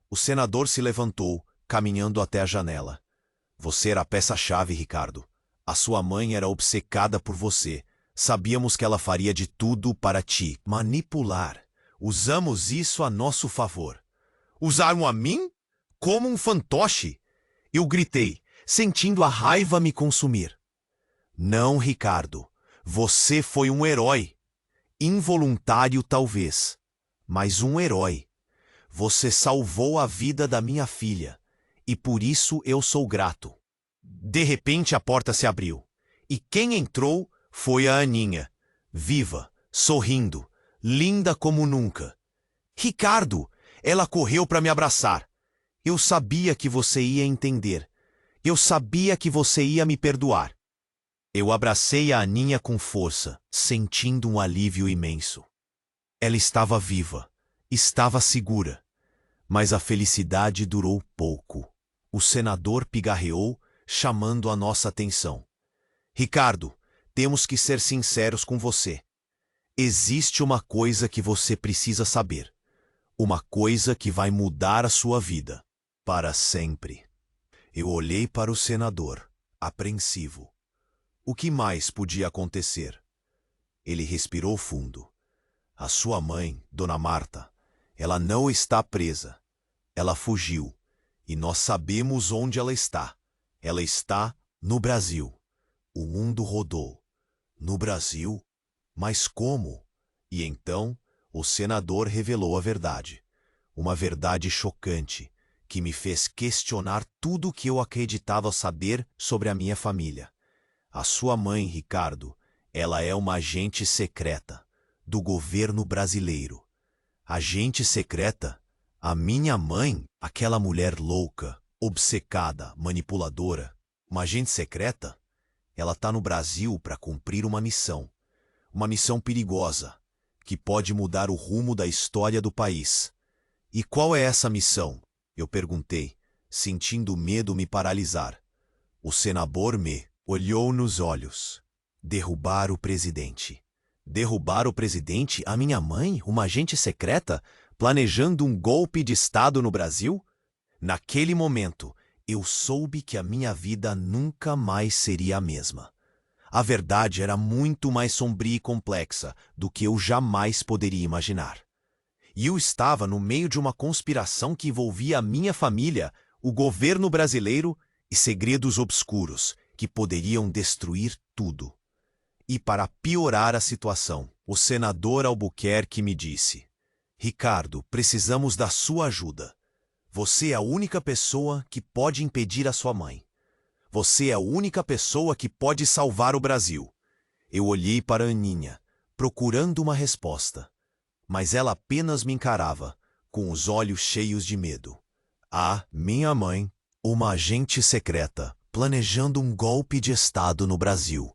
O senador se levantou, caminhando até a janela. Você era a peça-chave, Ricardo. A sua mãe era obcecada por você. Sabíamos que ela faria de tudo para te manipular. Usamos isso a nosso favor. Usaram a mim? Como um fantoche? Eu gritei, sentindo a raiva me consumir. Não, Ricardo. Você foi um herói. Involuntário, talvez, mas um herói. Você salvou a vida da minha filha, e por isso eu sou grato. De repente a porta se abriu, e quem entrou foi a Aninha, viva, sorrindo, linda como nunca. Ricardo, ela correu para me abraçar. Eu sabia que você ia entender. Eu sabia que você ia me perdoar. Eu abracei a Aninha com força, sentindo um alívio imenso. Ela estava viva, estava segura. Mas a felicidade durou pouco. O senador pigarreou, chamando a nossa atenção. Ricardo, temos que ser sinceros com você. Existe uma coisa que você precisa saber. Uma coisa que vai mudar a sua vida. Para sempre. Eu olhei para o senador, apreensivo. O que mais podia acontecer? Ele respirou fundo. A sua mãe, Dona Marta, ela não está presa. Ela fugiu. E nós sabemos onde ela está. Ela está no Brasil. O mundo rodou. No Brasil? Mas como? E então, o senador revelou a verdade. Uma verdade chocante, que me fez questionar tudo o que eu acreditava saber sobre a minha família. A sua mãe, Ricardo, ela é uma agente secreta do governo brasileiro. Agente secreta? A minha mãe, aquela mulher louca, obcecada, manipuladora, uma agente secreta? Ela está no Brasil para cumprir uma missão perigosa, que pode mudar o rumo da história do país. E qual é essa missão? Eu perguntei, sentindo o medo me paralisar. O senador me Olhou nos olhos. Derrubar o presidente. Derrubar o presidente? A minha mãe, uma agente secreta, planejando um golpe de Estado no Brasil? Naquele momento, eu soube que a minha vida nunca mais seria a mesma. A verdade era muito mais sombria e complexa do que eu jamais poderia imaginar. E eu estava no meio de uma conspiração que envolvia a minha família, o governo brasileiro e segredos obscuros que poderiam destruir tudo. E para piorar a situação, o senador Albuquerque me disse: Ricardo, precisamos da sua ajuda. Você é a única pessoa que pode impedir a sua mãe. Você é a única pessoa que pode salvar o Brasil. Eu olhei para Aninha, procurando uma resposta. Mas ela apenas me encarava, com os olhos cheios de medo. Ah, minha mãe, uma agente secreta, planejando um golpe de Estado no Brasil.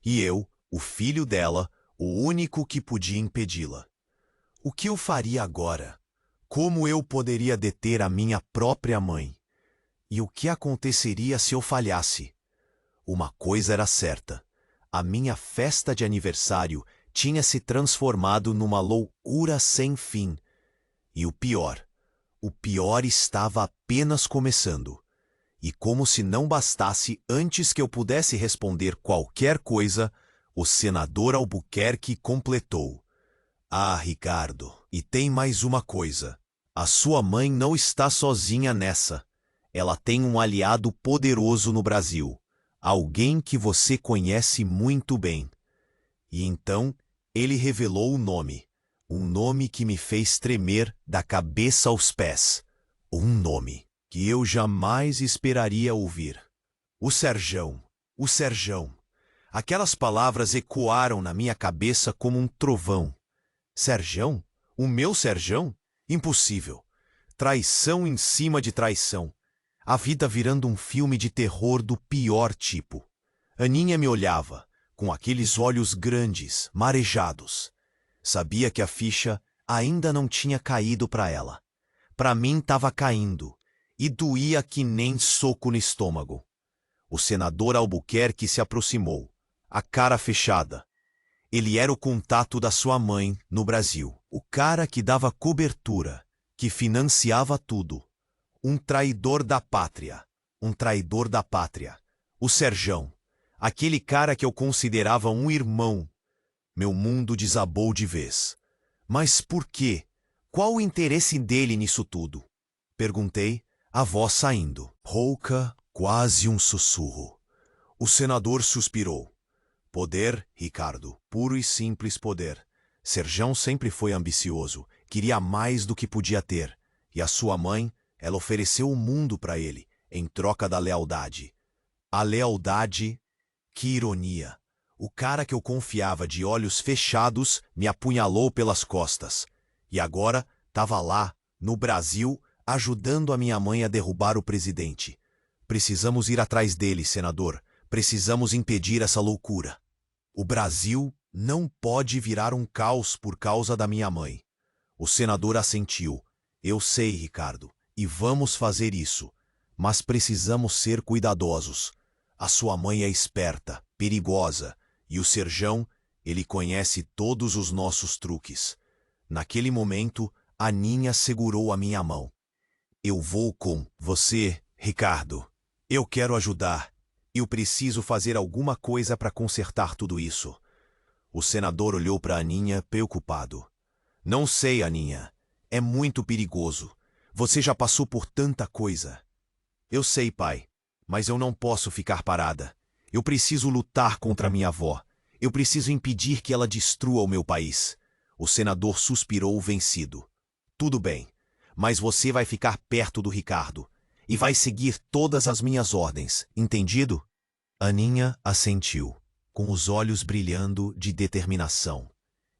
E eu, o filho dela, o único que podia impedi-la. O que eu faria agora? Como eu poderia deter a minha própria mãe? E o que aconteceria se eu falhasse? Uma coisa era certa. A minha festa de aniversário tinha se transformado numa loucura sem fim. E o pior estava apenas começando. E como se não bastasse, antes que eu pudesse responder qualquer coisa, o senador Albuquerque completou. Ah, Ricardo, e tem mais uma coisa. A sua mãe não está sozinha nessa. Ela tem um aliado poderoso no Brasil. Alguém que você conhece muito bem. E então, ele revelou o nome. Um nome que me fez tremer da cabeça aos pés. Um nome que eu jamais esperaria ouvir. O Serjão. O Serjão. Aquelas palavras ecoaram na minha cabeça como um trovão. Serjão? O meu Serjão? Impossível. Traição em cima de traição. A vida virando um filme de terror do pior tipo. Aninha me olhava, com aqueles olhos grandes, marejados. Sabia que a ficha ainda não tinha caído para ela. Para mim estava caindo, e doía que nem soco no estômago. O senador Albuquerque se aproximou, a cara fechada. Ele era o contato da sua mãe no Brasil. O cara que dava cobertura, que financiava tudo. Um traidor da pátria. Um traidor da pátria. O Serjão. Aquele cara que eu considerava um irmão. Meu mundo desabou de vez. Mas por quê? Qual o interesse dele nisso tudo? Perguntei, a voz saindo. Rouca, quase um sussurro. O senador suspirou. Poder, Ricardo. Puro e simples poder. Serjão sempre foi ambicioso. Queria mais do que podia ter. E a sua mãe, ela ofereceu o mundo para ele, em troca da lealdade. A lealdade... Que ironia! O cara que eu confiava de olhos fechados me apunhalou pelas costas. E agora estava lá, no Brasil, ajudando a minha mãe a derrubar o presidente. Precisamos ir atrás dele, senador. Precisamos impedir essa loucura. O Brasil não pode virar um caos por causa da minha mãe. O senador assentiu. Eu sei, Ricardo, e vamos fazer isso. Mas precisamos ser cuidadosos. A sua mãe é esperta, perigosa, e o Serjão, ele conhece todos os nossos truques. Naquele momento, Aninha segurou a minha mão. Eu vou com você, Ricardo. Eu quero ajudar. Eu preciso fazer alguma coisa para consertar tudo isso. O senador olhou para Aninha, preocupado. Não sei, Aninha. É muito perigoso. Você já passou por tanta coisa. Eu sei, pai. Mas eu não posso ficar parada. Eu preciso lutar contra minha avó. Eu preciso impedir que ela destrua o meu país. O senador suspirou vencido. Tudo bem, mas você vai ficar perto do Ricardo e vai seguir todas as minhas ordens, entendido? Aninha assentiu, com os olhos brilhando de determinação.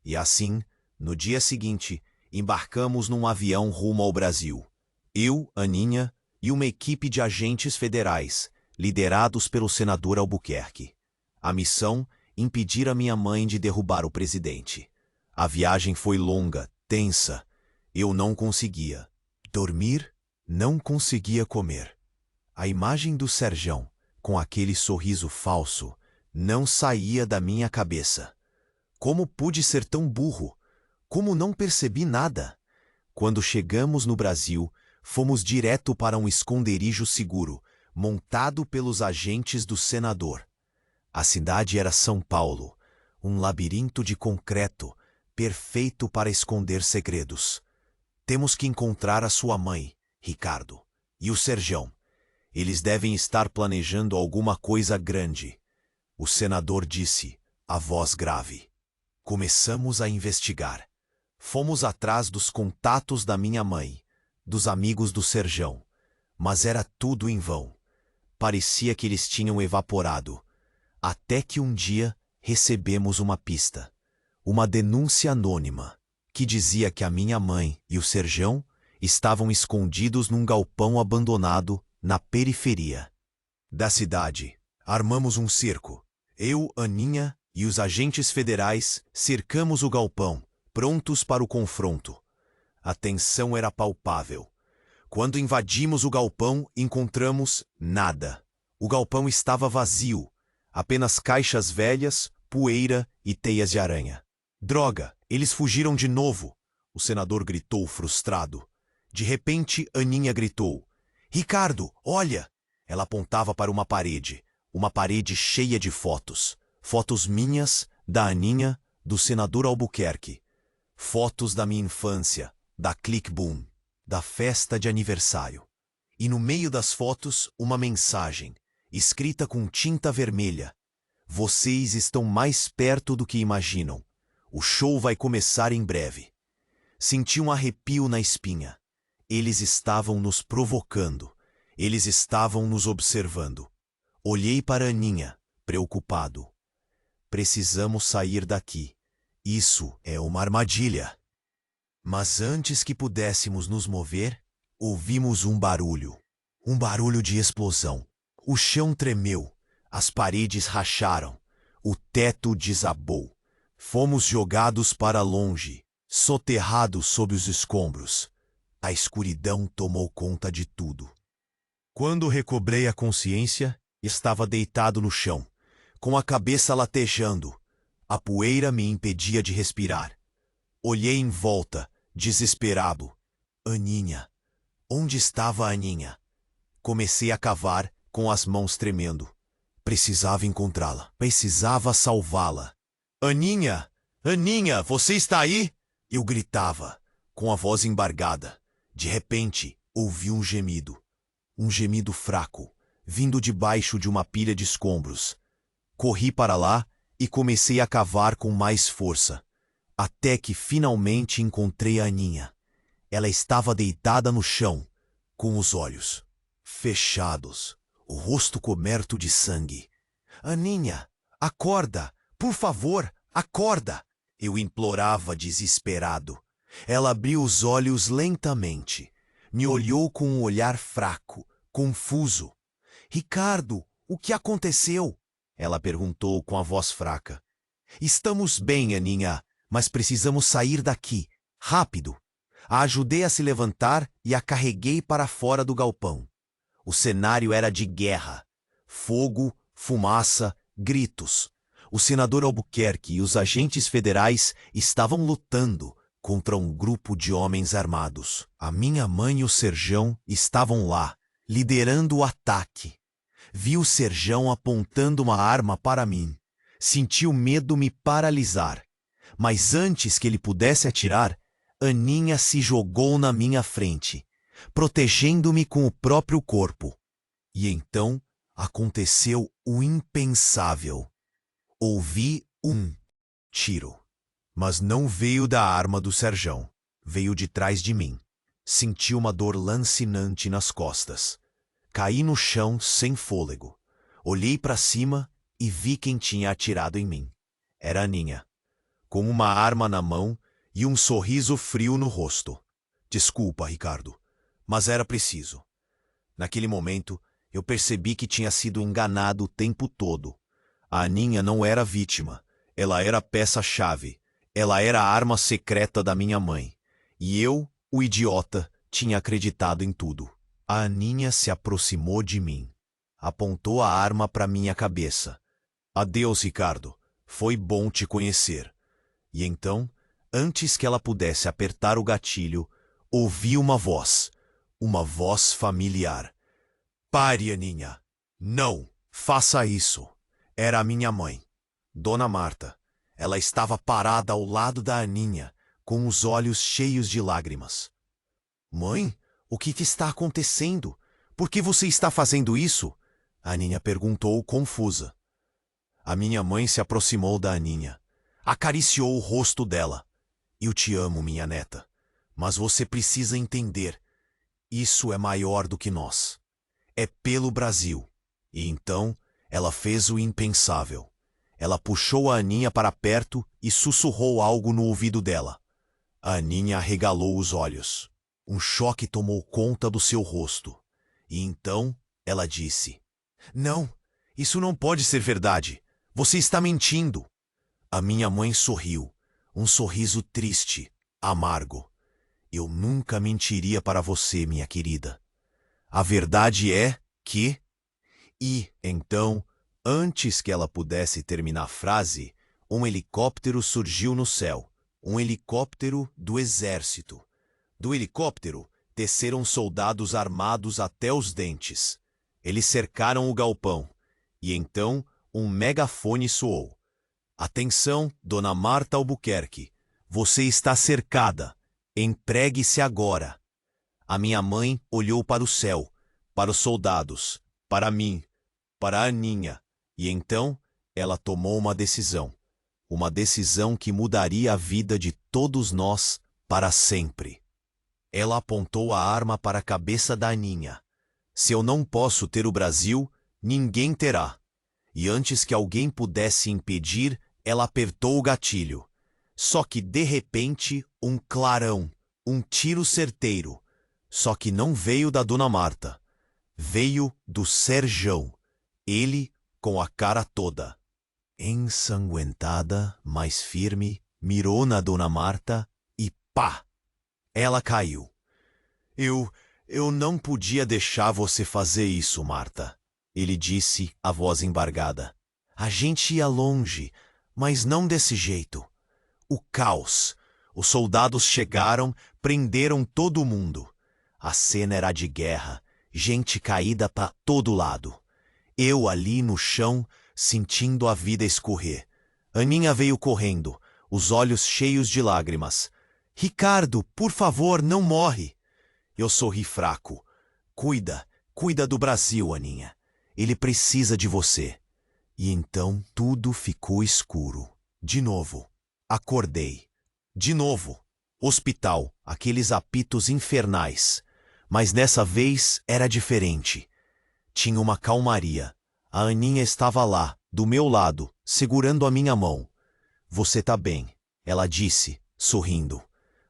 E assim, no dia seguinte, embarcamos num avião rumo ao Brasil. Eu, Aninha e uma equipe de agentes federais, liderados pelo senador Albuquerque. A missão, impedir a minha mãe de derrubar o presidente. A viagem foi longa, tensa. Eu não conseguia dormir, não conseguia comer. A imagem do Serjão, com aquele sorriso falso, não saía da minha cabeça. Como pude ser tão burro? Como não percebi nada? Quando chegamos no Brasil, fomos direto para um esconderijo seguro, montado pelos agentes do senador. A cidade era São Paulo, um labirinto de concreto, perfeito para esconder segredos. Temos que encontrar a sua mãe, Ricardo, e o Serjão. Eles devem estar planejando alguma coisa grande. O senador disse, a voz grave. Começamos a investigar. Fomos atrás dos contatos da minha mãe, dos amigos do Serjão, mas era tudo em vão. Parecia que eles tinham evaporado. Até que um dia recebemos uma pista, uma denúncia anônima, que dizia que a minha mãe e o Serjão estavam escondidos num galpão abandonado na periferia da cidade. Armamos um cerco. Eu, Aninha e os agentes federais cercamos o galpão, prontos para o confronto. A tensão era palpável. Quando invadimos o galpão, encontramos nada. O galpão estava vazio, apenas caixas velhas, poeira e teias de aranha. Droga, eles fugiram de novo, o senador gritou frustrado. De repente, Aninha gritou. Ricardo, olha! Ela apontava para uma parede cheia de fotos. Fotos minhas, da Aninha, do senador Albuquerque. Fotos da minha infância, da Clickboom, da festa de aniversário. E no meio das fotos, uma mensagem, escrita com tinta vermelha. Vocês estão mais perto do que imaginam. O show vai começar em breve. Senti um arrepio na espinha. Eles estavam nos provocando. Eles estavam nos observando. Olhei para Aninha, preocupado. Precisamos sair daqui. Isso é uma armadilha. Mas antes que pudéssemos nos mover, ouvimos um barulho. Um barulho de explosão. O chão tremeu. As paredes racharam. O teto desabou. Fomos jogados para longe, soterrados sob os escombros. A escuridão tomou conta de tudo. Quando recobrei a consciência, estava deitado no chão, com a cabeça latejando. A poeira me impedia de respirar. Olhei em volta, desesperado. Aninha. Onde estava a Aninha? Comecei a cavar, com as mãos tremendo. Precisava encontrá-la. Precisava salvá-la. Aninha! Aninha, você está aí? Eu gritava, com a voz embargada. De repente, ouvi um gemido. Um gemido fraco, vindo debaixo de uma pilha de escombros. Corri para lá e comecei a cavar com mais força, até que finalmente encontrei a Aninha. Ela estava deitada no chão, com os olhos fechados, o rosto coberto de sangue. Aninha, acorda! Por favor, acorda! Eu implorava desesperado. Ela abriu os olhos lentamente. Me olhou com um olhar fraco, confuso. Ricardo, o que aconteceu? Ela perguntou com a voz fraca. Estamos bem, Aninha, mas precisamos sair daqui. Rápido. A ajudei a se levantar e a carreguei para fora do galpão. O cenário era de guerra. Fogo, fumaça, gritos. O senador Albuquerque e os agentes federais estavam lutando contra um grupo de homens armados. A minha mãe e o Serjão estavam lá, liderando o ataque. Vi o Serjão apontando uma arma para mim. Senti o medo me paralisar. Mas antes que ele pudesse atirar, Aninha se jogou na minha frente, protegendo-me com o próprio corpo. E então aconteceu o impensável. Ouvi um tiro. Mas não veio da arma do Serjão. Veio de trás de mim. Senti uma dor lancinante nas costas. Caí no chão sem fôlego. Olhei para cima e vi quem tinha atirado em mim. Era Aninha, com uma arma na mão e um sorriso frio no rosto. Desculpa, Ricardo, mas era preciso. Naquele momento, eu percebi que tinha sido enganado o tempo todo. A Aninha não era vítima. Ela era a peça-chave. Ela era a arma secreta da minha mãe. E eu, o idiota, tinha acreditado em tudo. A Aninha se aproximou de mim. Apontou a arma para minha cabeça. Adeus, Ricardo. Foi bom te conhecer. E então, antes que ela pudesse apertar o gatilho, ouvi uma voz familiar. Pare, Aninha. Não, faça isso. Era a minha mãe, Dona Marta. Ela estava parada ao lado da Aninha, com os olhos cheios de lágrimas. Mãe, o que está acontecendo? Por que você está fazendo isso? A Aninha perguntou confusa. A minha mãe se aproximou da Aninha, acariciou o rosto dela. Eu te amo, minha neta, mas você precisa entender. Isso é maior do que nós. É pelo Brasil. E então, ela fez o impensável. Ela puxou a Aninha para perto e sussurrou algo no ouvido dela. A Aninha arregalou os olhos. Um choque tomou conta do seu rosto. E então, ela disse: Não, isso não pode ser verdade. Você está mentindo. A minha mãe sorriu. Um sorriso triste, amargo. Eu nunca mentiria para você, minha querida. A verdade é que... E, então, antes que ela pudesse terminar a frase, um helicóptero surgiu no céu. Um helicóptero do exército. Do helicóptero, desceram soldados armados até os dentes. Eles cercaram o galpão. E então, um megafone soou. Atenção, Dona Marta Albuquerque. Você está cercada. Empregue-se agora. A minha mãe olhou para o céu, para os soldados, para mim, para a Aninha, e então ela tomou uma decisão que mudaria a vida de todos nós para sempre. Ela apontou a arma para a cabeça da Aninha. Se eu não posso ter o Brasil, ninguém terá. E antes que alguém pudesse impedir, ela apertou o gatilho. Só que de repente, um clarão, um tiro certeiro. Só que não veio da Dona Marta. Veio do Serjão. Ele com a cara toda ensanguentada, mas firme, mirou na Dona Marta e pá! Ela caiu. Eu não podia deixar você fazer isso, Marta. Ele disse, a voz embargada. A gente ia longe, mas não desse jeito. O caos. Os soldados chegaram, prenderam todo mundo. A cena era de guerra, gente caída para todo lado. Eu ali no chão, sentindo a vida escorrer. Aninha veio correndo, os olhos cheios de lágrimas. Ricardo, por favor, não morre. Eu sorri fraco. Cuida do Brasil, Aninha. Ele precisa de você. E então tudo ficou escuro. De novo. Acordei. De novo. Hospital, aqueles apitos infernais. Mas dessa vez era diferente. Tinha uma calmaria. A Aninha estava lá, do meu lado, segurando a minha mão. Você tá bem, ela disse, sorrindo.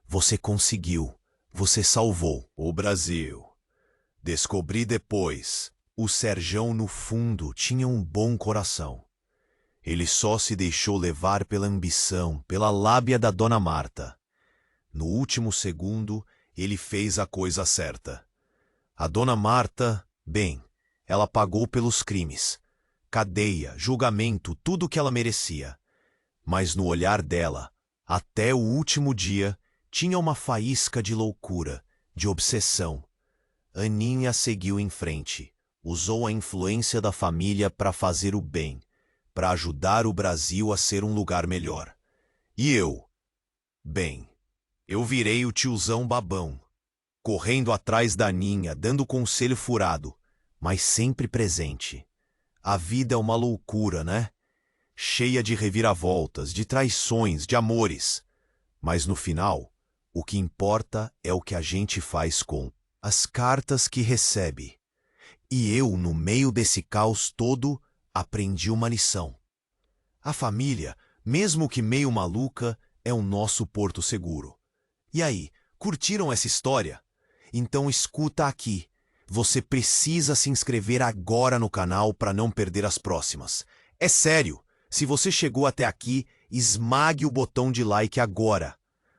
Você conseguiu. Você salvou o Brasil. Descobri depois. O Serjão, no fundo, tinha um bom coração. Ele só se deixou levar pela ambição, pela lábia da Dona Marta. No último segundo, ele fez a coisa certa. A Dona Marta, bem, ela pagou pelos crimes. Cadeia, julgamento, tudo o que ela merecia. Mas no olhar dela, até o último dia, tinha uma faísca de loucura, de obsessão. Aninha seguiu em frente. Usou a influência da família para fazer o bem, para ajudar o Brasil a ser um lugar melhor. E eu? Bem, eu virei o tiozão babão, correndo atrás da Aninha, dando conselho furado, mas sempre presente. A vida é uma loucura, né? Cheia de reviravoltas, de traições, de amores. Mas no final, o que importa é o que a gente faz com as cartas que recebe. E eu, no meio desse caos todo, aprendi uma lição. A família, mesmo que meio maluca, é o nosso porto seguro. E aí, curtiram essa história? Então escuta aqui. Você precisa se inscrever agora no canal para não perder as próximas. É sério, se você chegou até aqui, esmague o botão de like agora.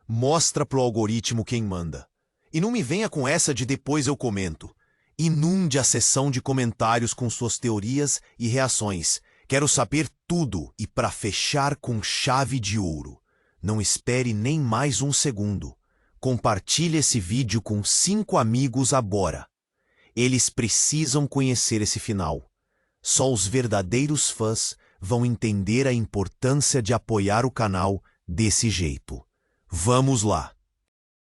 Mostra pro algoritmo quem manda. E não me venha com essa de depois eu comento. Inunde a seção de comentários com suas teorias e reações. Quero saber tudo e para fechar com chave de ouro. Não espere nem mais um segundo. Compartilhe esse vídeo com 5 amigos agora. Eles precisam conhecer esse final. Só os verdadeiros fãs vão entender a importância de apoiar o canal desse jeito. Vamos lá!